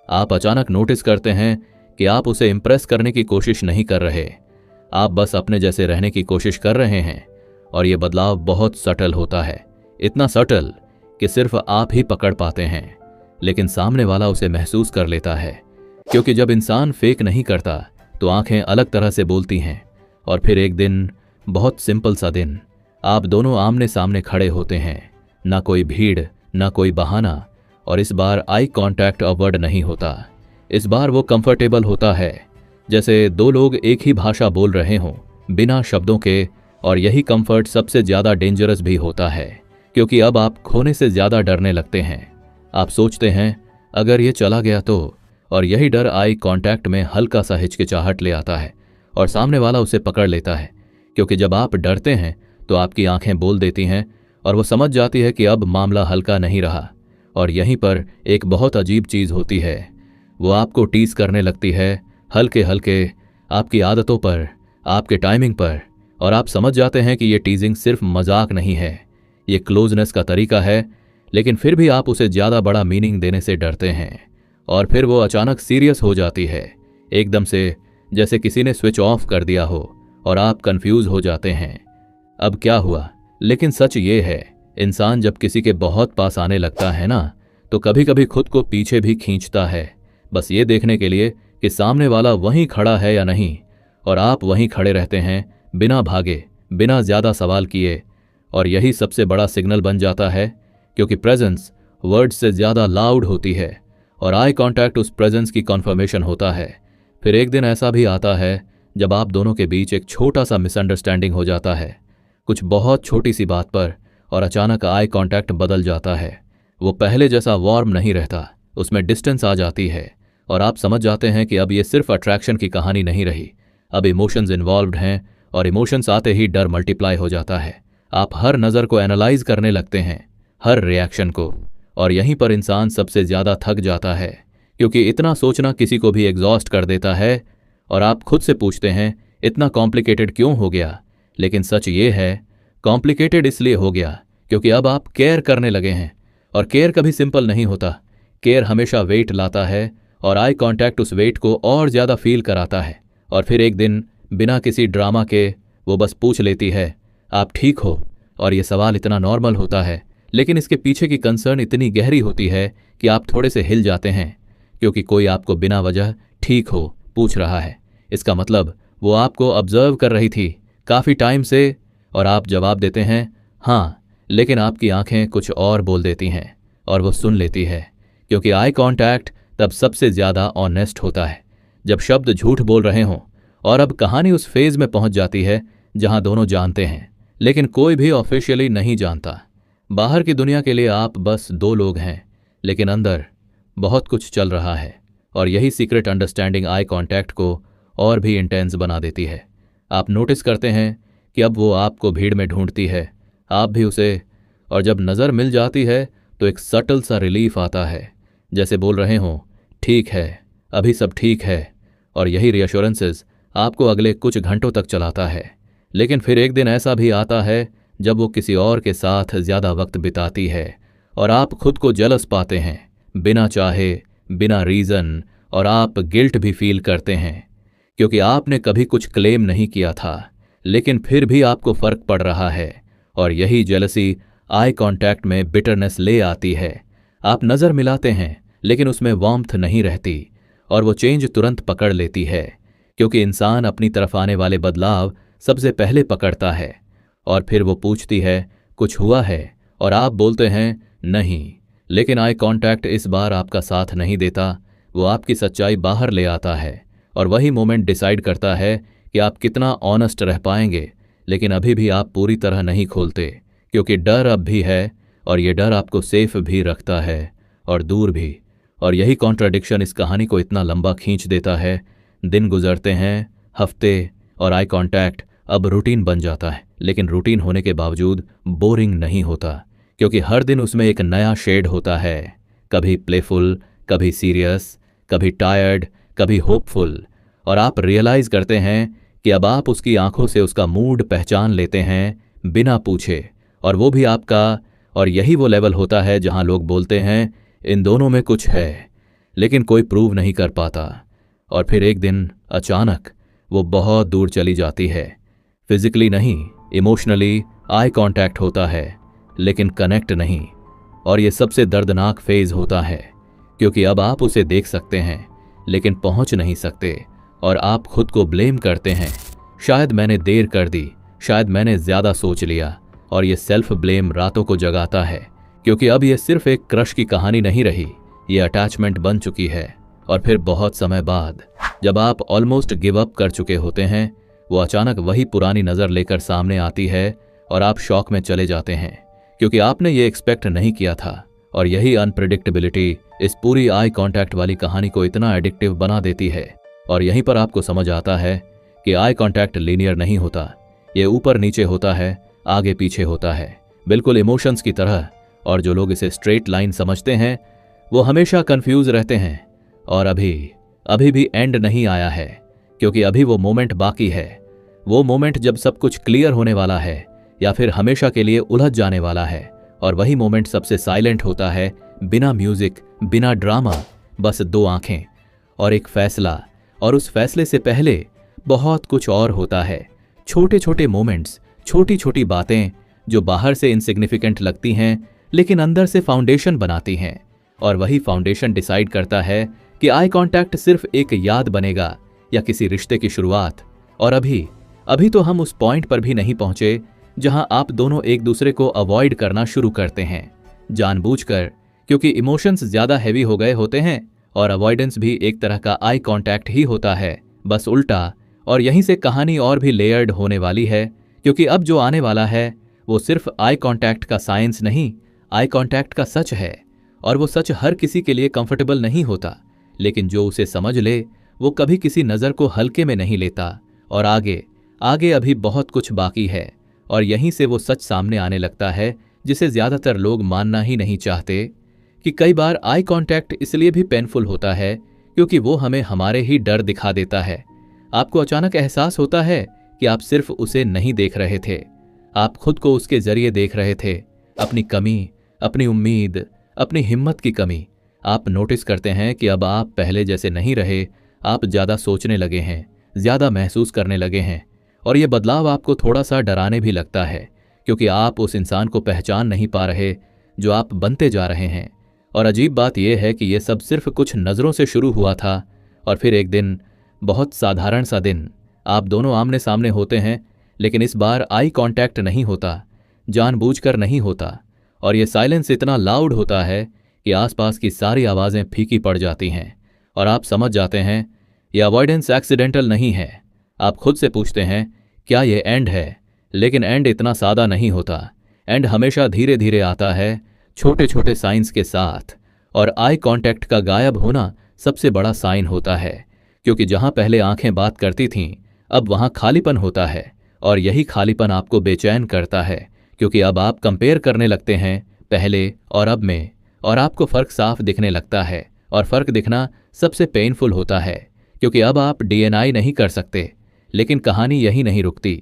आप अचानक नोटिस करते हैं कि आप उसे इम्प्रेस करने की कोशिश नहीं कर रहे, आप बस अपने जैसे रहने की कोशिश कर रहे हैं। और ये बदलाव बहुत सटल होता है, इतना सटल कि सिर्फ आप ही पकड़ पाते हैं, लेकिन सामने वाला उसे महसूस कर लेता है। क्योंकि जब इंसान फेक नहीं करता तो आंखें अलग तरह से बोलती हैं। और फिर एक दिन, बहुत सिंपल सा दिन, आप दोनों आमने सामने खड़े होते हैं। ना कोई भीड़, ना कोई बहाना, और इस बार आई कांटेक्ट अवर्ड नहीं होता। इस बार वो कंफर्टेबल होता है, जैसे दो लोग एक ही भाषा बोल रहे हों, बिना शब्दों के। और यही कंफर्ट सबसे ज्यादा डेंजरस भी होता है, क्योंकि अब आप खोने से ज्यादा डरने लगते हैं। आप सोचते हैं अगर ये चला गया तो, और यही डर आई कांटेक्ट में हल्का सा हिचकिचाहट ले आता है और सामने वाला उसे पकड़ लेता है। क्योंकि जब आप डरते हैं तो आपकी आंखें बोल देती हैं और वो समझ जाती है कि अब मामला हल्का नहीं रहा। और यहीं पर एक बहुत अजीब चीज होती है, वो आपको टीज करने लगती है, हल्के हल्के, आपकी आदतों पर, आपके टाइमिंग पर। और आप समझ जाते हैं कि ये टीजिंग सिर्फ मजाक नहीं है, ये क्लोजनेस का तरीका है। लेकिन फिर भी आप उसे ज्यादा बड़ा मीनिंग देने से डरते हैं। और फिर वो अचानक सीरियस हो जाती है, एकदम से, जैसे किसी ने स्विच ऑफ कर दिया हो, और आप कंफ्यूज हो जाते हैं अब क्या हुआ। लेकिन सच ये है, इंसान जब किसी के बहुत पास आने लगता है ना, तो कभी कभी खुद को पीछे भी खींचता है, बस ये देखने के लिए कि सामने वाला वहीं खड़ा है या नहीं। और आप वहीं खड़े रहते हैं, बिना भागे, बिना ज्यादा सवाल किए। और यही सबसे बड़ा सिग्नल बन जाता है, क्योंकि प्रेजेंस वर्ड से ज्यादा लाउड होती है, और आई कांटेक्ट उस प्रेजेंस की कॉन्फर्मेशन होता है। फिर एक दिन ऐसा भी आता है जब आप दोनों के बीच एक छोटा सा मिसअंडरस्टैंडिंग हो जाता है, कुछ बहुत छोटी सी बात पर, और अचानक आई कांटेक्ट बदल जाता है। वो पहले जैसा वार्म नहीं रहता, उसमें डिस्टेंस आ जाती है। और आप समझ जाते हैं कि अब ये सिर्फ अट्रैक्शन की कहानी नहीं रही, अब इमोशंस इन्वॉल्व्ड हैं। और इमोशंस आते ही डर मल्टीप्लाई हो जाता है। आप हर नज़र को एनालाइज करने लगते हैं, हर रिएक्शन को। और यहीं पर इंसान सबसे ज्यादा थक जाता है, क्योंकि इतना सोचना किसी को भी एग्जॉस्ट कर देता है। और आप खुद से पूछते हैं इतना कॉम्प्लिकेटेड क्यों हो गया। लेकिन सच ये है, कॉम्प्लिकेटेड इसलिए हो गया क्योंकि अब आप केयर करने लगे हैं। और केयर कभी सिंपल नहीं होता, केयर हमेशा वेट लाता है, और आई कांटेक्ट उस वेट को और ज्यादा फील कराता है। और फिर एक दिन, बिना किसी ड्रामा के, वो बस पूछ लेती है, आप ठीक हो। और ये सवाल इतना नॉर्मल होता है, लेकिन इसके पीछे की कंसर्न इतनी गहरी होती है कि आप थोड़े से हिल जाते हैं, क्योंकि कोई आपको बिना वजह ठीक हो पूछ रहा है। इसका मतलब वो आपको ऑब्जर्व कर रही थी काफ़ी टाइम से। और आप जवाब देते हैं हाँ, लेकिन आपकी आंखें कुछ और बोल देती हैं, और वो सुन लेती है। क्योंकि आई कांटेक्ट तब सबसे ज़्यादा ऑनेस्ट होता है, जब शब्द झूठ बोल रहे हों। और अब कहानी उस फेज में पहुंच जाती है जहां दोनों जानते हैं, लेकिन कोई भी ऑफिशियली नहीं जानता। बाहर की दुनिया के लिए आप बस दो लोग हैं, लेकिन अंदर बहुत कुछ चल रहा है। और यही सीक्रेट अंडरस्टैंडिंग आई कांटेक्ट को और भी इंटेंस बना देती है। आप नोटिस करते हैं कि अब वो आपको भीड़ में ढूंढती है, आप भी उसे। और जब नज़र मिल जाती है तो एक सटल सा रिलीफ आता है, जैसे बोल रहे हों ठीक है, अभी सब ठीक है। और यही रिएश्योरेंसेस आपको अगले कुछ घंटों तक चलाता है। लेकिन फिर एक दिन ऐसा भी आता है जब वो किसी और के साथ ज़्यादा वक्त बिताती है, और आप खुद को जेलस पाते हैं, बिना चाहे, बिना रीज़न। और आप गिल्ट भी फील करते हैं, क्योंकि आपने कभी कुछ क्लेम नहीं किया था, लेकिन फिर भी आपको फ़र्क पड़ रहा है। और यही जेलसी आई कांटेक्ट में बिटरनेस ले आती है। आप नज़र मिलाते हैं, लेकिन उसमें वार्मथ नहीं रहती, और वो चेंज तुरंत पकड़ लेती है, क्योंकि इंसान अपनी तरफ आने वाले बदलाव सबसे पहले पकड़ता है। और फिर वो पूछती है कुछ हुआ है, और आप बोलते हैं नहीं। लेकिन आई कांटेक्ट इस बार आपका साथ नहीं देता, वो आपकी सच्चाई बाहर ले आता है। और वही मोमेंट डिसाइड करता है कि आप कितना ऑनेस्ट रह पाएंगे। लेकिन अभी भी आप पूरी तरह नहीं खोलते, क्योंकि डर अब भी है, और ये डर आपको सेफ भी रखता है और दूर भी। और यही कॉन्ट्राडिक्शन इस कहानी को इतना लंबा खींच देता है। दिन गुजरते हैं, हफ्ते, और आई कांटेक्ट अब रूटीन बन जाता है। लेकिन रूटीन होने के बावजूद बोरिंग नहीं होता, क्योंकि हर दिन उसमें एक नया शेड होता है, कभी प्लेफुल, कभी सीरियस, कभी टायर्ड, कभी होपफुल। और आप रियलाइज करते हैं कि अब आप उसकी आंखों से उसका मूड पहचान लेते हैं, बिना पूछे, और वो भी आपका। और यही वो लेवल होता है जहां लोग बोलते हैं इन दोनों में कुछ है, लेकिन कोई प्रूव नहीं कर पाता। और फिर एक दिन अचानक वो बहुत दूर चली जाती है। फिजिकली नहीं, इमोशनली आई कांटेक्ट होता है, लेकिन कनेक्ट नहीं। और ये सबसे दर्दनाक फेज होता है, क्योंकि अब आप उसे देख सकते हैं, लेकिन पहुंच नहीं सकते और आप खुद को ब्लेम करते हैं। शायद मैंने देर कर दी, शायद मैंने ज्यादा सोच लिया। और ये सेल्फ ब्लेम रातों को जगाता है, क्योंकि अब ये सिर्फ एक क्रश की कहानी नहीं रही, ये अटैचमेंट बन चुकी है। और फिर बहुत समय बाद जब आप ऑलमोस्ट गिव अप कर चुके होते हैं, वो अचानक वही पुरानी नज़र लेकर सामने आती है और आप शॉक में चले जाते हैं, क्योंकि आपने ये एक्सपेक्ट नहीं किया था। और यही अनप्रिडिक्टेबिलिटी इस पूरी आई कांटेक्ट वाली कहानी को इतना एडिक्टिव बना देती है। और यहीं पर आपको समझ आता है कि आई कांटेक्ट लीनियर नहीं होता, ये ऊपर नीचे होता है, आगे पीछे होता है, बिल्कुल इमोशंस की तरह। और जो लोग इसे स्ट्रेट लाइन समझते हैं वो हमेशा कंफ्यूज रहते हैं। और अभी भी एंड नहीं आया है, क्योंकि अभी वो मोमेंट बाकी है, वो मोमेंट जब सब कुछ क्लियर होने वाला है या फिर हमेशा के लिए उलझ जाने वाला है। और वही मोमेंट सबसे साइलेंट होता है, बिना म्यूजिक, बिना ड्रामा, बस दो आंखें और एक फैसला। और उस फैसले से पहले बहुत कुछ और होता है, छोटे छोटे मोमेंट्स, छोटी छोटी बातें जो बाहर से इनसिग्निफिकेंट लगती हैं लेकिन अंदर से फाउंडेशन बनाती हैं। और वही फाउंडेशन डिसाइड करता है कि आई कांटेक्ट सिर्फ एक याद बनेगा या किसी रिश्ते की शुरुआत। और अभी तो हम उस पॉइंट पर भी नहीं पहुंचे जहां आप दोनों एक दूसरे को अवॉइड करना शुरू करते हैं, जानबूझकर, क्योंकि इमोशंस ज्यादा हैवी हो गए होते हैं। और अवॉइडेंस भी एक तरह का आई कांटेक्ट ही होता है, बस उल्टा। और यहीं से कहानी और भी लेयर्ड होने वाली है, क्योंकि अब जो आने वाला है वो सिर्फ आई कांटेक्ट का साइंस नहीं, आई कांटेक्ट का सच है। और वो सच हर किसी के लिए कंफर्टेबल नहीं होता, लेकिन जो उसे समझ ले वो कभी किसी नज़र को हल्के में नहीं लेता। और आगे अभी बहुत कुछ बाकी है। और यहीं से वो सच सामने आने लगता है जिसे ज्यादातर लोग मानना ही नहीं चाहते, कि कई बार आई कांटेक्ट इसलिए भी पेनफुल होता है क्योंकि वो हमें हमारे ही डर दिखा देता है। आपको अचानक एहसास होता है कि आप सिर्फ उसे नहीं देख रहे थे, आप खुद को उसके जरिए देख रहे थे, अपनी कमी, अपनी उम्मीद, अपनी हिम्मत की कमी। आप नोटिस करते हैं कि अब आप पहले जैसे नहीं रहे, आप ज्यादा सोचने लगे हैं, ज्यादा महसूस करने लगे हैं। और ये बदलाव आपको थोड़ा सा डराने भी लगता है, क्योंकि आप उस इंसान को पहचान नहीं पा रहे जो आप बनते जा रहे हैं। और अजीब बात यह है कि ये सब सिर्फ कुछ नज़रों से शुरू हुआ था, और फिर एक दिन, बहुत साधारण सा दिन, आप दोनों आमने सामने होते हैं, लेकिन इस बार आई कांटेक्ट नहीं होता, जानबूझकर नहीं होता। और ये साइलेंस इतना लाउड होता है कि आसपास की सारी आवाज़ें फीकी पड़ जाती हैं, और आप समझ जाते हैं ये अवॉइडेंस एक्सीडेंटल नहीं है। आप खुद से पूछते हैं, क्या ये एंड है? लेकिन एंड इतना सादा नहीं होता। एंड हमेशा धीरे धीरे आता है, छोटे छोटे साइंस के साथ। और आई कांटेक्ट का गायब होना सबसे बड़ा साइन होता है, क्योंकि जहां पहले आंखें बात करती थीं, अब वहां खालीपन होता है। और यही खालीपन आपको बेचैन करता है, क्योंकि अब आप कंपेयर करने लगते हैं पहले और अब में, और आपको फर्क साफ दिखने लगता है। और फर्क दिखना सबसे पेनफुल होता है, क्योंकि अब आप डीएनआई नहीं कर सकते। लेकिन कहानी यही नहीं रुकती,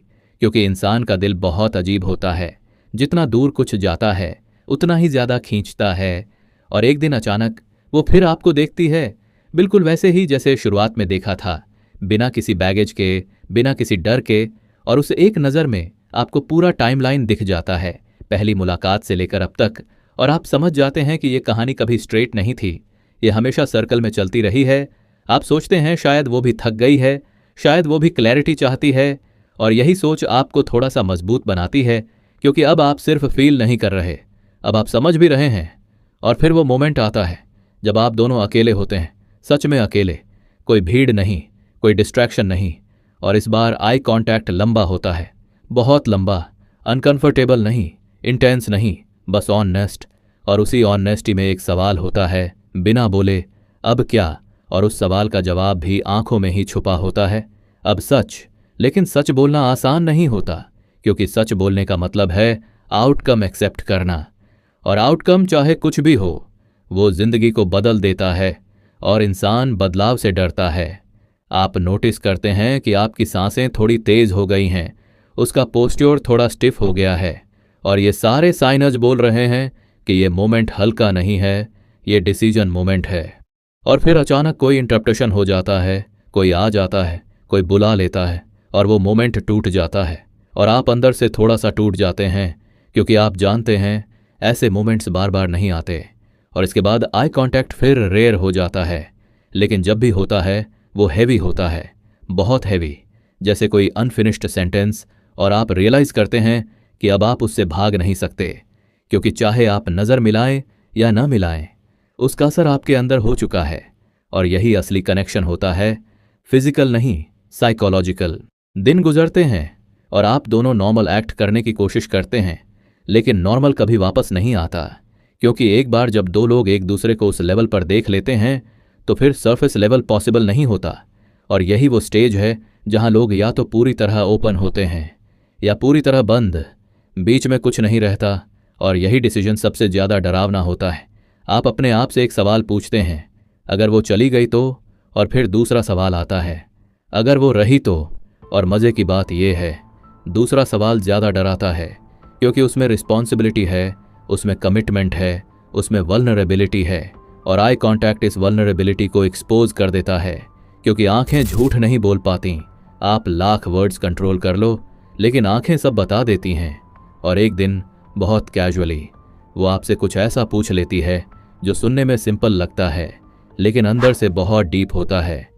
क्योंकि इंसान का दिल बहुत अजीब होता है, जितना दूर कुछ जाता है उतना ही ज्यादा खींचता है। और एक दिन अचानक वो फिर आपको देखती है, बिल्कुल वैसे ही जैसे शुरुआत में देखा था, बिना किसी बैगेज के, बिना किसी डर के। और उस एक नज़र में आपको पूरा टाइमलाइन दिख जाता है, पहली मुलाकात से लेकर अब तक। और आप समझ जाते हैं कि ये कहानी कभी स्ट्रेट नहीं थी, ये हमेशा सर्कल में चलती रही है। आप सोचते हैं शायद वो भी थक गई है, शायद वो भी क्लैरिटी चाहती है। और यही सोच आपको थोड़ा सा मजबूत बनाती है, क्योंकि अब आप सिर्फ फील नहीं कर रहे, अब आप समझ भी रहे हैं। और फिर वो मोमेंट आता है जब आप दोनों अकेले होते हैं, सच में अकेले, कोई भीड़ नहीं, कोई डिस्ट्रैक्शन नहीं। और इस बार आई कांटेक्ट लंबा होता है, बहुत लंबा, अनकंफर्टेबल नहीं, इंटेंस नहीं, बस ऑनेस्ट। और उसी ऑनेस्टी में एक सवाल होता है, बिना बोले, अब क्या? और उस सवाल का जवाब भी आंखों में ही छुपा होता है, अब सच। लेकिन सच बोलना आसान नहीं होता, क्योंकि सच बोलने का मतलब है आउटकम एक्सेप्ट करना। और आउटकम चाहे कुछ भी हो, वो जिंदगी को बदल देता है, और इंसान बदलाव से डरता है। आप नोटिस करते हैं कि आपकी सांसें थोड़ी तेज हो गई हैं, उसका पोस्ट्योर थोड़ा स्टिफ हो गया है। और ये सारे साइनज बोल रहे हैं कि ये मोमेंट हल्का नहीं है, ये डिसीजन मोमेंट है। और फिर अचानक कोई इंटरप्टेशन हो जाता है, कोई आ जाता है, कोई बुला लेता है, और वो मोमेंट टूट जाता है। और आप अंदर से थोड़ा सा टूट जाते हैं, क्योंकि आप जानते हैं ऐसे मोमेंट्स बार बार नहीं आते। और इसके बाद आई कांटेक्ट फिर रेयर हो जाता है, लेकिन जब भी होता है वो हैवी होता है, बहुत हैवी, जैसे कोई अनफिनिश्ड सेंटेंस, और आप रियलाइज करते हैं कि अब आप उससे भाग नहीं सकते, क्योंकि चाहे आप नज़र मिलाएं या न मिलाएं, उसका असर आपके अंदर हो चुका है। और यही असली कनेक्शन होता है, फिजिकल नहीं, साइकोलॉजिकल। दिन गुजरते हैं और आप दोनों नॉर्मल एक्ट करने की कोशिश करते हैं, लेकिन नॉर्मल कभी वापस नहीं आता, क्योंकि एक बार जब दो लोग एक दूसरे को उस लेवल पर देख लेते हैं तो फिर सरफेस लेवल पॉसिबल नहीं होता। और यही वो स्टेज है जहां लोग या तो पूरी तरह ओपन होते हैं या पूरी तरह बंद, बीच में कुछ नहीं रहता। और यही डिसीजन सबसे ज़्यादा डरावना होता है। आप अपने आप से एक सवाल पूछते हैं, अगर वो चली गई तो? और फिर दूसरा सवाल आता है, अगर वो रही तो? और मज़े की बात यह है, दूसरा सवाल ज़्यादा डराता है, क्योंकि उसमें रिस्पॉन्सिबिलिटी है, उसमें कमिटमेंट है, उसमें वल्नरेबिलिटी है। और आई कॉन्टैक्ट इस वल्नरेबिलिटी को एक्सपोज कर देता है, क्योंकि आंखें झूठ नहीं बोल पाती। आप लाख वर्ड्स कंट्रोल कर लो, लेकिन आंखें सब बता देती हैं। और एक दिन बहुत कैजुअली वो आपसे कुछ ऐसा पूछ लेती है जो सुनने में सिंपल लगता है, लेकिन अंदर से बहुत डीप होता है।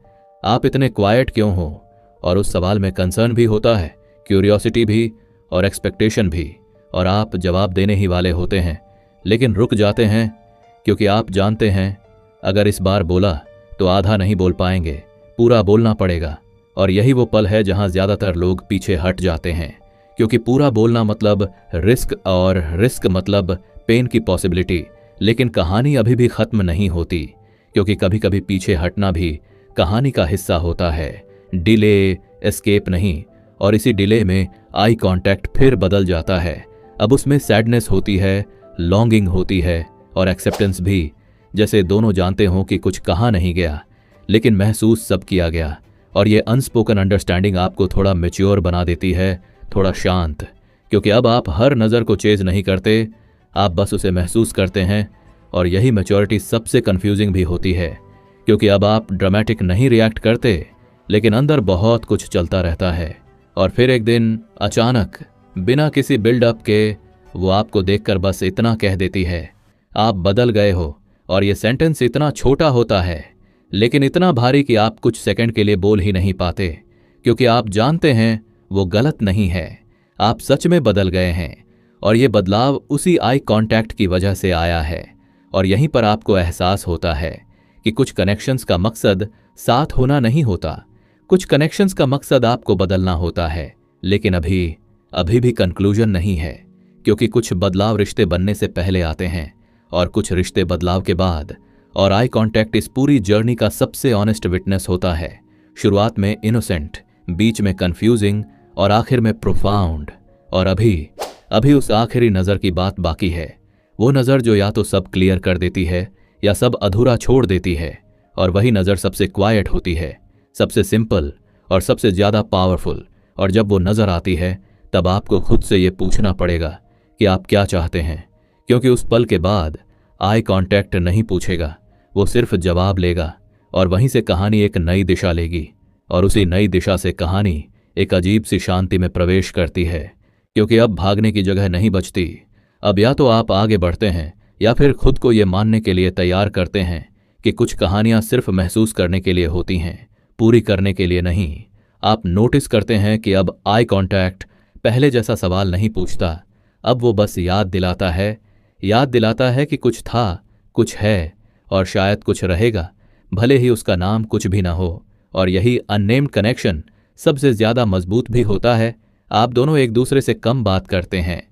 आप इतने क्वाइट क्यों हो? और उस सवाल में कंसर्न भी होता है, क्यूरियोसिटी भी और एक्सपेक्टेशन भी। और आप जवाब देने ही वाले होते हैं, लेकिन रुक जाते हैं, क्योंकि आप जानते हैं अगर इस बार बोला तो आधा नहीं बोल पाएंगे, पूरा बोलना पड़ेगा। और यही वो पल है जहां ज्यादातर लोग पीछे हट जाते हैं, क्योंकि पूरा बोलना मतलब रिस्क, और रिस्क मतलब पेन की पॉसिबिलिटी। लेकिन कहानी अभी भी खत्म नहीं होती, क्योंकि कभी कभी पीछे हटना भी कहानी का हिस्सा होता है। डिले, एस्केप नहीं। और इसी डिले में आई कांटेक्ट फिर बदल जाता है। अब उसमें सैडनेस होती है, लॉन्गिंग होती है, और एक्सेप्टेंस भी, जैसे दोनों जानते हों कि कुछ कहा नहीं गया, लेकिन महसूस सब किया गया। और ये अनस्पोकन अंडरस्टैंडिंग आपको थोड़ा मैच्योर बना देती है, थोड़ा शांत, क्योंकि अब आप हर नज़र को चेज नहीं करते, आप बस उसे महसूस करते हैं। और यही मैच्योरिटी सबसे कंफ्यूजिंग भी होती है, क्योंकि अब आप ड्रामेटिक नहीं रिएक्ट करते, लेकिन अंदर बहुत कुछ चलता रहता है। और फिर एक दिन अचानक, बिना किसी बिल्डअप के, वो आपको देखकर बस इतना कह देती है, आप बदल गए हो। और ये सेंटेंस इतना छोटा होता है, लेकिन इतना भारी कि आप कुछ सेकंड के लिए बोल ही नहीं पाते, क्योंकि आप जानते हैं वो गलत नहीं है, आप सच में बदल गए हैं। और ये बदलाव उसी आई कांटेक्ट की वजह से आया है। और यहीं पर आपको एहसास होता है कि कुछ कनेक्शंस का मकसद साथ होना नहीं होता, कुछ कनेक्शंस का मकसद आपको बदलना होता है। लेकिन अभी भी कंक्लूजन नहीं है, क्योंकि कुछ बदलाव रिश्ते बनने से पहले आते हैं और कुछ रिश्ते बदलाव के बाद। और आई कांटेक्ट इस पूरी जर्नी का सबसे ऑनेस्ट विटनेस होता है। शुरुआत में इनोसेंट, बीच में कंफ्यूजिंग, और आखिर में प्रोफाउंड। और अभी उस आखिरी नज़र की बात बाकी है, वो नज़र जो या तो सब क्लियर कर देती है या सब अधूरा छोड़ देती है। और वही नज़र सबसे क्वाइट होती है, सबसे सिंपल और सबसे ज़्यादा पावरफुल। और जब वो नज़र आती है, तब आपको खुद से ये पूछना पड़ेगा कि आप क्या चाहते हैं, क्योंकि उस पल के बाद आई कांटेक्ट नहीं पूछेगा, वो सिर्फ जवाब लेगा। और वहीं से कहानी एक नई दिशा लेगी, और उसी नई दिशा से कहानी एक अजीब सी शांति में प्रवेश करती है, क्योंकि अब भागने की जगह नहीं बचती। अब या तो आप आगे बढ़ते हैं, या फिर खुद को ये मानने के लिए तैयार करते हैं कि कुछ कहानियां सिर्फ महसूस करने के लिए होती हैं, पूरी करने के लिए नहीं। आप नोटिस करते हैं कि अब आई कांटेक्ट पहले जैसा सवाल नहीं पूछता, अब वो बस याद दिलाता है कि कुछ था, कुछ है, और शायद कुछ रहेगा, भले ही उसका नाम कुछ भी ना हो। और यही अननेम्ड कनेक्शन सबसे ज्यादा मजबूत भी होता है। आप दोनों एक दूसरे से कम बात करते हैं,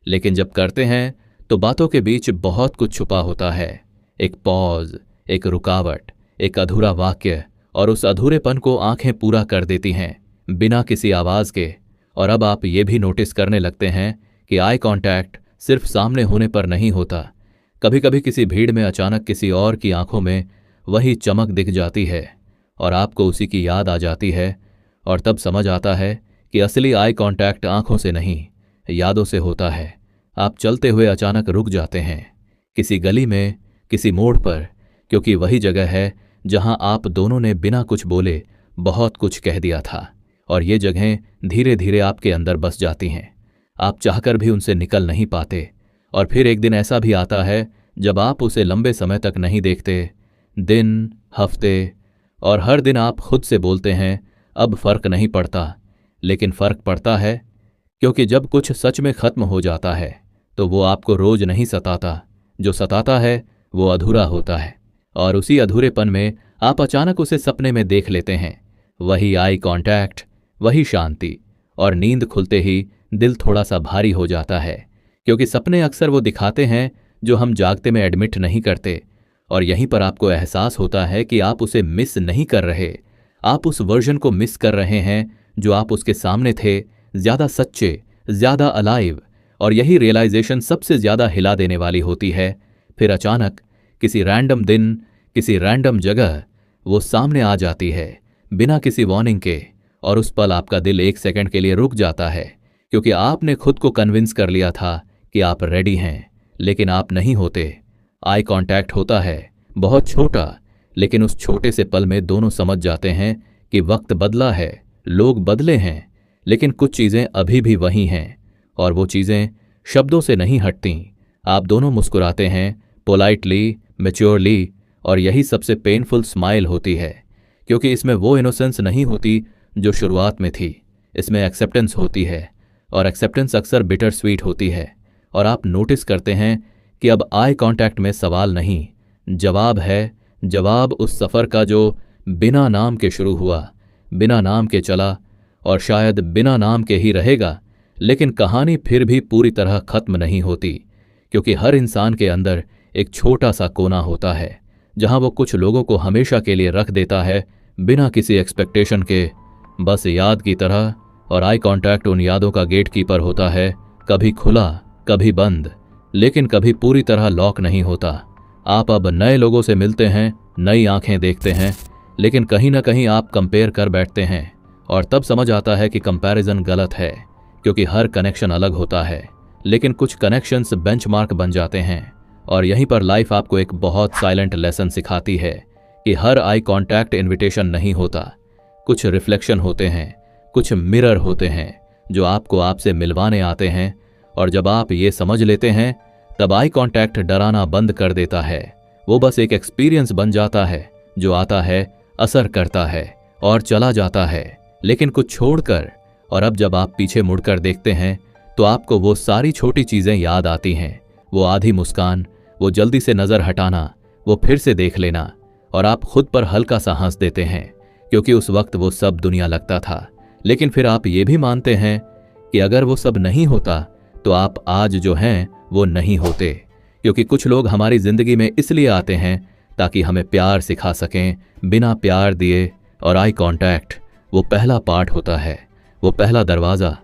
लेकिन जब करते हैं तो बातों के बीच बहुत कुछ छुपा होता है। एक पॉज, एक रुकावट, एक अधूरा वाक्य, और उस अधूरेपन को आंखें पूरा कर देती हैं, बिना किसी आवाज के। और अब आप ये भी नोटिस करने लगते हैं कि आई कांटेक्ट सिर्फ सामने होने पर नहीं होता, कभी कभी किसी भीड़ में अचानक किसी और की आंखों में वही चमक दिख जाती है, और आपको उसी की याद आ जाती है। और तब समझ आता है कि असली आई कांटेक्ट आंखों से नहीं, यादों से होता है। आप चलते हुए अचानक रुक जाते हैं, किसी गली में, किसी मोड़ पर, क्योंकि वही जगह है जहां आप दोनों ने बिना कुछ बोले बहुत कुछ कह दिया था। और ये जगहें धीरे धीरे आपके अंदर बस जाती हैं, आप चाहकर भी उनसे निकल नहीं पाते। और फिर एक दिन ऐसा भी आता है जब आप उसे लंबे समय तक नहीं देखते, दिन, हफ्ते, और हर दिन आप खुद से बोलते हैं अब फर्क नहीं पड़ता, लेकिन फर्क पड़ता है, क्योंकि जब कुछ सच में खत्म हो जाता है तो वो आपको रोज नहीं सताता, जो सताता है वो अधूरा होता है, और उसी अधूरेपन में आप अचानक उसे सपने में देख लेते हैं। वही आई कांटेक्ट, वही शांति, और नींद खुलते ही दिल थोड़ा सा भारी हो जाता है, क्योंकि सपने अक्सर वो दिखाते हैं जो हम जागते में एडमिट नहीं करते। और यहीं पर आपको एहसास होता है कि आप उसे मिस नहीं कर रहे, आप उस वर्जन को मिस कर रहे हैं जो आप उसके सामने थे, ज्यादा सच्चे, ज्यादा अलाइव। और यही रियलाइजेशन सबसे ज्यादा हिला देने वाली होती है। फिर अचानक किसी रैंडम दिन, किसी रैंडम जगह वो सामने आ जाती है, बिना किसी वार्निंग के, और उस पल आपका दिल एक सेकंड के लिए रुक जाता है, क्योंकि आपने खुद को कन्विंस कर लिया था कि आप रेडी हैं, लेकिन आप नहीं होते। आई कांटेक्ट होता है, बहुत छोटा, लेकिन उस छोटे से पल में दोनों समझ जाते हैं कि वक्त बदला है, लोग बदले हैं, लेकिन कुछ चीजें अभी भी वही हैं, और वो चीजें शब्दों से नहीं हटती। आप दोनों मुस्कुराते हैं, पोलाइटली, मैच्योरली, और यही सबसे पेनफुल स्माइल होती है, क्योंकि इसमें वो इनोसेंस नहीं होती जो शुरुआत में थी। इसमें एक्सेप्टेंस होती है, और एक्सेप्टेंस अक्सर बिटर स्वीट होती है। और आप नोटिस करते हैं कि अब आई कांटेक्ट में सवाल नहीं, जवाब है। जवाब उस सफ़र का जो बिना नाम के शुरू हुआ, बिना नाम के चला, और शायद बिना नाम के ही रहेगा। लेकिन कहानी फिर भी पूरी तरह खत्म नहीं होती, क्योंकि हर इंसान के अंदर एक छोटा सा कोना होता है जहां वो कुछ लोगों को हमेशा के लिए रख देता है, बिना किसी एक्सपेक्टेशन के, बस याद की तरह। और आई कांटेक्ट उन यादों का गेट कीपर होता है, कभी खुला, कभी बंद, लेकिन कभी पूरी तरह लॉक नहीं होता। आप अब नए लोगों से मिलते हैं, नई आंखें देखते हैं, लेकिन कहीं ना कहीं आप कंपेयर कर बैठते हैं, और तब समझ आता है कि कंपैरिजन गलत है, क्योंकि हर कनेक्शन अलग होता है, लेकिन कुछ कनेक्शंस बेंचमार्क बन जाते हैं। और यहीं पर लाइफ आपको एक बहुत साइलेंट लेसन सिखाती है कि हर आई कांटेक्ट इन्विटेशन नहीं होता। कुछ रिफ्लेक्शन होते हैं, कुछ मिरर होते हैं जो आपको आपसे मिलवाने आते हैं, और जब आप ये समझ लेते हैं तब आई कांटेक्ट डराना बंद कर देता है। वो बस एक एक्सपीरियंस बन जाता है जो आता है, असर करता है और चला जाता है, लेकिन कुछ छोड़कर। और अब जब आप पीछे मुड़कर देखते हैं तो आपको वो सारी छोटी चीजें याद आती हैं, वो आधी मुस्कान, वो जल्दी से नजर हटाना, वो फिर से देख लेना, और आप खुद पर हल्का सा हंस देते हैं, क्योंकि उस वक्त वो सब दुनिया लगता था। लेकिन फिर आप ये भी मानते हैं कि अगर वो सब नहीं होता तो आप आज जो हैं वो नहीं होते, क्योंकि कुछ लोग हमारी जिंदगी में इसलिए आते हैं ताकि हमें प्यार सिखा सकें बिना प्यार दिए। और आई कांटेक्ट वो पहला पार्ट होता है, वो पहला दरवाज़ा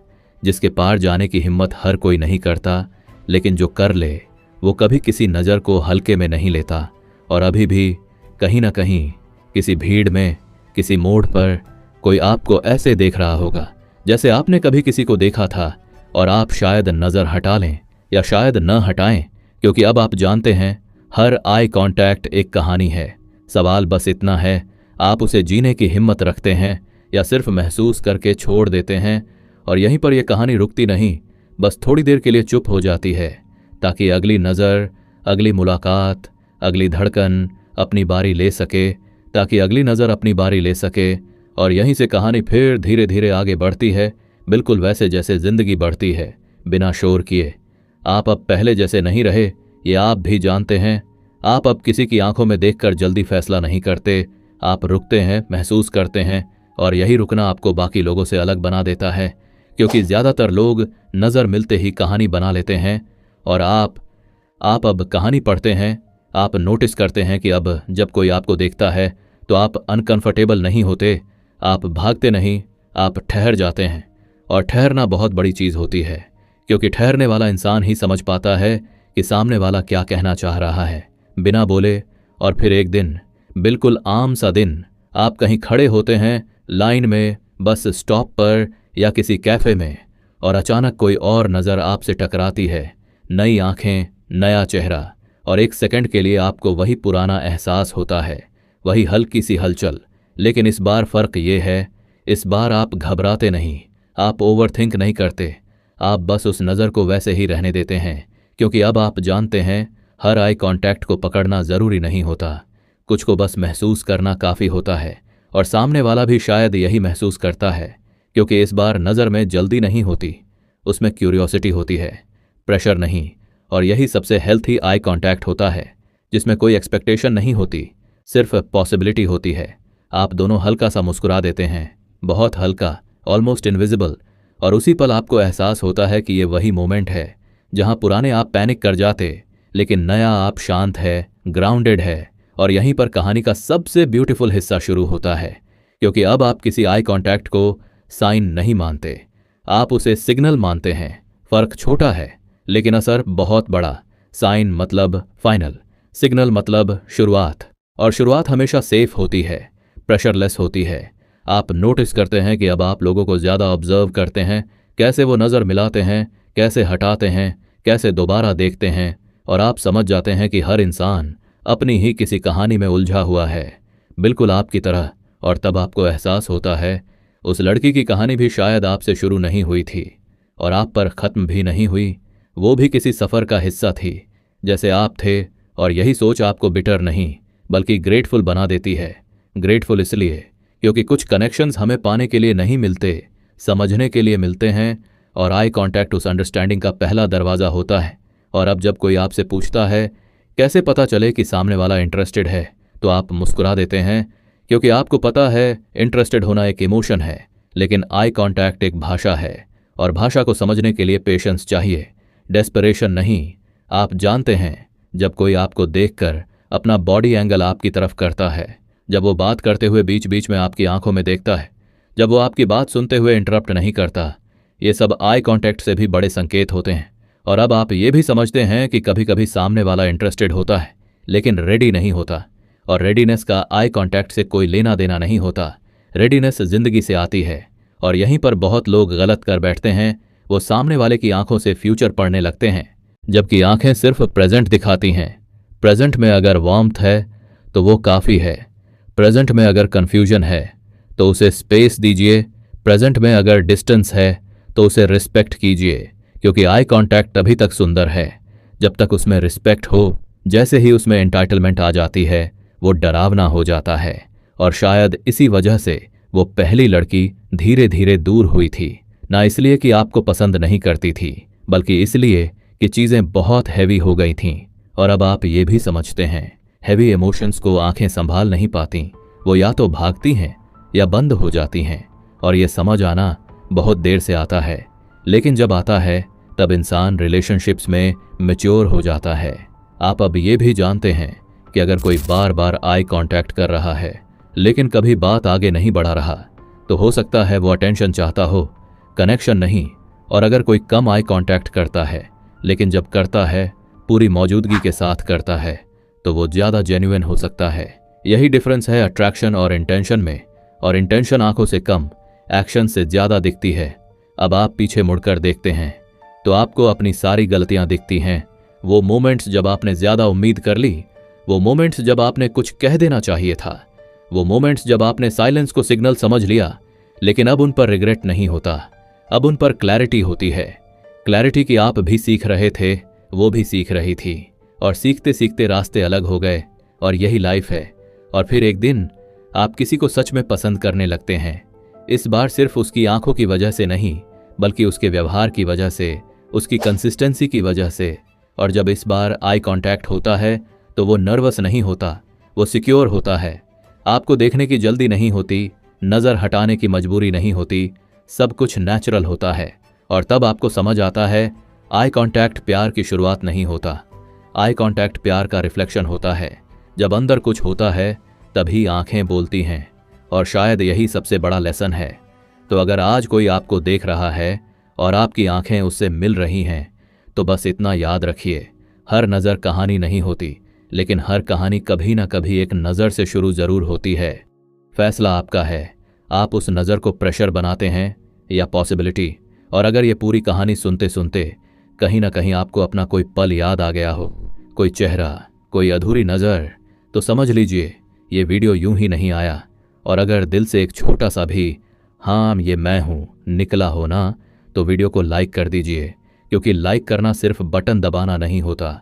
जिसके पार जाने की हिम्मत हर कोई नहीं करता, लेकिन जो कर ले वो कभी किसी नज़र को हल्के में नहीं लेता। और अभी भी कहीं ना कहीं किसी भीड़ में, किसी मोड़ पर कोई आपको ऐसे देख रहा होगा जैसे आपने कभी किसी को देखा था, और आप शायद नज़र हटा लें या शायद न हटाएं, क्योंकि अब आप जानते हैं हर आई कांटेक्ट एक कहानी है। सवाल बस इतना है, आप उसे जीने की हिम्मत रखते हैं या सिर्फ महसूस करके छोड़ देते हैं। और यहीं पर यह कहानी रुकती नहीं, बस थोड़ी देर के लिए चुप हो जाती है, ताकि अगली नज़र, अगली मुलाकात, अगली धड़कन अपनी बारी ले सके, ताकि अगली नज़र अपनी बारी ले सके। और यहीं से कहानी फिर धीरे धीरे आगे बढ़ती है, बिल्कुल वैसे जैसे जिंदगी बढ़ती है, बिना शोर किए। आप अब पहले जैसे नहीं रहे, ये आप भी जानते हैं। आप अब किसी की आंखों में देखकर जल्दी फैसला नहीं करते, आप रुकते हैं, महसूस करते हैं, और यही रुकना आपको बाकी लोगों से अलग बना देता है, क्योंकि ज़्यादातर लोग नज़र मिलते ही कहानी बना लेते हैं। और आप अब कहानी पढ़ते हैं, आप नोटिस करते हैं कि अब जब कोई आपको देखता है तो आप अनकंफर्टेबल नहीं होते, आप भागते नहीं, आप ठहर जाते हैं। और ठहरना बहुत बड़ी चीज़ होती है, क्योंकि ठहरने वाला इंसान ही समझ पाता है कि सामने वाला क्या कहना चाह रहा है, बिना बोले। और फिर एक दिन, बिल्कुल आम सा दिन, आप कहीं खड़े होते हैं लाइन में, बस स्टॉप पर या किसी कैफे में, और अचानक कोई और नज़र आपसे टकराती है, नई आंखें, नया चेहरा, और एक सेकंड के लिए आपको वही पुराना एहसास होता है, वही हल्की सी हलचल। लेकिन इस बार फ़र्क ये है, इस बार आप घबराते नहीं, आप ओवरथिंक नहीं करते, आप बस उस नज़र को वैसे ही रहने देते हैं, क्योंकि अब आप जानते हैं हर आई कांटेक्ट को पकड़ना ज़रूरी नहीं होता, कुछ को बस महसूस करना काफ़ी होता है। और सामने वाला भी शायद यही महसूस करता है, क्योंकि इस बार नज़र में जल्दी नहीं होती, उसमें क्यूरियोसिटी होती है, प्रेशर नहीं। और यही सबसे हेल्थी आई कांटेक्ट होता है, जिसमें कोई एक्सपेक्टेशन नहीं होती, सिर्फ पॉसिबिलिटी होती है। आप दोनों हल्का सा मुस्कुरा देते हैं, बहुत हल्का, ऑलमोस्ट इनविजिबल, और उसी पल आपको एहसास होता है कि ये वही मोमेंट है जहां पुराने आप पैनिक कर जाते, लेकिन नया आप शांत है, ग्राउंडेड है। और यहीं पर कहानी का सबसे ब्यूटीफुल हिस्सा शुरू होता है, क्योंकि अब आप किसी आई कांटेक्ट को साइन नहीं मानते, आप उसे सिग्नल मानते हैं। फर्क छोटा है लेकिन असर बहुत बड़ा। साइन मतलब फाइनल, सिग्नल मतलब शुरुआत, और शुरुआत हमेशा सेफ होती है, प्रेशरलेस होती है। आप नोटिस करते हैं कि अब आप लोगों को ज़्यादा ऑब्जर्व करते हैं, कैसे वो नज़र मिलाते हैं, कैसे हटाते हैं, कैसे दोबारा देखते हैं, और आप समझ जाते हैं कि हर इंसान अपनी ही किसी कहानी में उलझा हुआ है, बिल्कुल आपकी तरह। और तब आपको एहसास होता है उस लड़की की कहानी भी शायद आपसे शुरू नहीं हुई थी और आप पर ख़त्म भी नहीं हुई, वो भी किसी सफ़र का हिस्सा थी जैसे आप थे। और यही सोच आपको बिटर नहीं बल्कि ग्रेटफुल बना देती है। ग्रेटफुल इसलिए क्योंकि कुछ कनेक्शंस हमें पाने के लिए नहीं मिलते, समझने के लिए मिलते हैं, और आई कांटेक्ट उस अंडरस्टैंडिंग का पहला दरवाज़ा होता है। और अब जब कोई आपसे पूछता है कैसे पता चले कि सामने वाला इंटरेस्टेड है, तो आप मुस्कुरा देते हैं, क्योंकि आपको पता है इंटरेस्टेड होना एक इमोशन है, लेकिन आई कांटेक्ट एक भाषा है, और भाषा को समझने के लिए पेशेंस चाहिए, डेस्परेशन नहीं। आप जानते हैं जब कोई आपको देखकर अपना बॉडी एंगल आपकी तरफ करता है, जब वो बात करते हुए बीच बीच में आपकी आंखों में देखता है, जब वो आपकी बात सुनते हुए इंटरप्ट नहीं करता, ये सब आई कांटेक्ट से भी बड़े संकेत होते हैं। और अब आप ये भी समझते हैं कि कभी कभी सामने वाला इंटरेस्टेड होता है लेकिन रेडी नहीं होता, और रेडीनेस का आई कांटेक्ट से कोई लेना देना नहीं होता। रेडीनेस जिंदगी से आती है, और यहीं पर बहुत लोग गलत कर बैठते हैं। वो सामने वाले की आंखों से फ्यूचर पढ़ने लगते हैं, जबकि आंखें सिर्फ प्रेजेंट दिखाती हैं। प्रेजेंट में अगर वार्मथ है तो वो काफ़ी है, प्रेजेंट में अगर कन्फ्यूजन है तो उसे स्पेस दीजिए, प्रेजेंट में अगर डिस्टेंस है तो उसे रिस्पेक्ट कीजिए, क्योंकि आई कांटेक्ट तभी तक सुंदर है जब तक उसमें रिस्पेक्ट हो। जैसे ही उसमें एंटाइटलमेंट आ जाती है वो डरावना हो जाता है, और शायद इसी वजह से वो पहली लड़की धीरे धीरे दूर हुई थी, ना इसलिए कि आपको पसंद नहीं करती थी, बल्कि इसलिए कि चीज़ें बहुत हैवी हो गई थीं। और अब आप ये भी समझते हैं हैवी इमोशंस को आंखें संभाल नहीं पाती, वो या तो भागती हैं या बंद हो जाती हैं। और ये समझ आना बहुत देर से आता है, लेकिन जब आता है तब इंसान रिलेशनशिप्स में मैच्योर हो जाता है। आप अब ये भी जानते हैं कि अगर कोई बार बार आई कांटेक्ट कर रहा है लेकिन कभी बात आगे नहीं बढ़ा रहा, तो हो सकता है वो अटेंशन चाहता हो, कनेक्शन नहीं। और अगर कोई कम आई कांटेक्ट करता है लेकिन जब करता है पूरी मौजूदगी के साथ करता है, तो वो ज़्यादा जेन्युइन हो सकता है। यही डिफरेंस है अट्रैक्शन और इंटेंशन में, और इंटेंशन आंखों से कम, एक्शन से ज़्यादा दिखती है। अब आप पीछे मुड़कर देखते हैं तो आपको अपनी सारी गलतियां दिखती हैं। वो मोमेंट्स जब आपने ज़्यादा उम्मीद कर ली, वो मोमेंट्स जब आपने कुछ कह देना चाहिए था, वो मोमेंट्स जब आपने साइलेंस को सिग्नल समझ लिया, लेकिन अब उन पर रिग्रेट नहीं होता, अब उन पर क्लैरिटी होती है। क्लैरिटी कि आप भी सीख रहे थे, वो भी सीख रही थी, और सीखते सीखते रास्ते अलग हो गए, और यही लाइफ है। और फिर एक दिन आप किसी को सच में पसंद करने लगते हैं, इस बार सिर्फ उसकी आंखों की वजह से नहीं, बल्कि उसके व्यवहार की वजह से, उसकी कंसिस्टेंसी की वजह से। और जब इस बार आई कांटेक्ट होता है तो वो नर्वस नहीं होता, वो सिक्योर होता है। आपको देखने की जल्दी नहीं होती, नज़र हटाने की मजबूरी नहीं होती, सब कुछ नेचुरल होता है। और तब आपको समझ आता है आई कांटेक्ट प्यार की शुरुआत नहीं होता, आई कांटेक्ट प्यार का रिफ्लेक्शन होता है। जब अंदर कुछ होता है तभी आंखें बोलती हैं, और शायद यही सबसे बड़ा लेसन है। तो अगर आज कोई आपको देख रहा है और आपकी आंखें उससे मिल रही हैं, तो बस इतना याद रखिए, हर नज़र कहानी नहीं होती, लेकिन हर कहानी कभी ना कभी एक नज़र से शुरू ज़रूर होती है। फैसला आपका है, आप उस नज़र को प्रेशर बनाते हैं या पॉसिबिलिटी। और अगर ये पूरी कहानी सुनते सुनते कहीं ना कहीं आपको अपना कोई पल याद आ गया हो, कोई चेहरा, कोई अधूरी नज़र, तो समझ लीजिए ये वीडियो यूं ही नहीं आया। और अगर दिल से एक छोटा सा भी हाँ ये मैं हूँ निकला हो ना, तो वीडियो को लाइक कर दीजिए, क्योंकि लाइक करना सिर्फ बटन दबाना नहीं होता,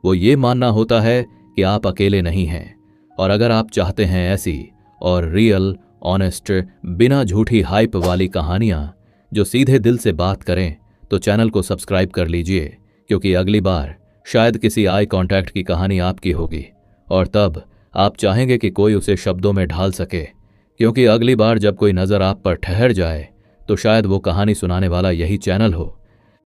वो ये मानना होता है कि आप अकेले नहीं हैं। और अगर आप चाहते हैं ऐसी और रियल ऑनेस्ट, बिना झूठी हाइप वाली कहानियां जो सीधे दिल से बात करें, तो चैनल को सब्सक्राइब कर लीजिए, क्योंकि अगली बार शायद किसी आई कांटेक्ट की कहानी आपकी होगी और तब आप चाहेंगे कि कोई उसे शब्दों में ढाल सके, क्योंकि अगली बार जब कोई नज़र आप पर ठहर जाए तो शायद वो कहानी सुनाने वाला यही चैनल हो।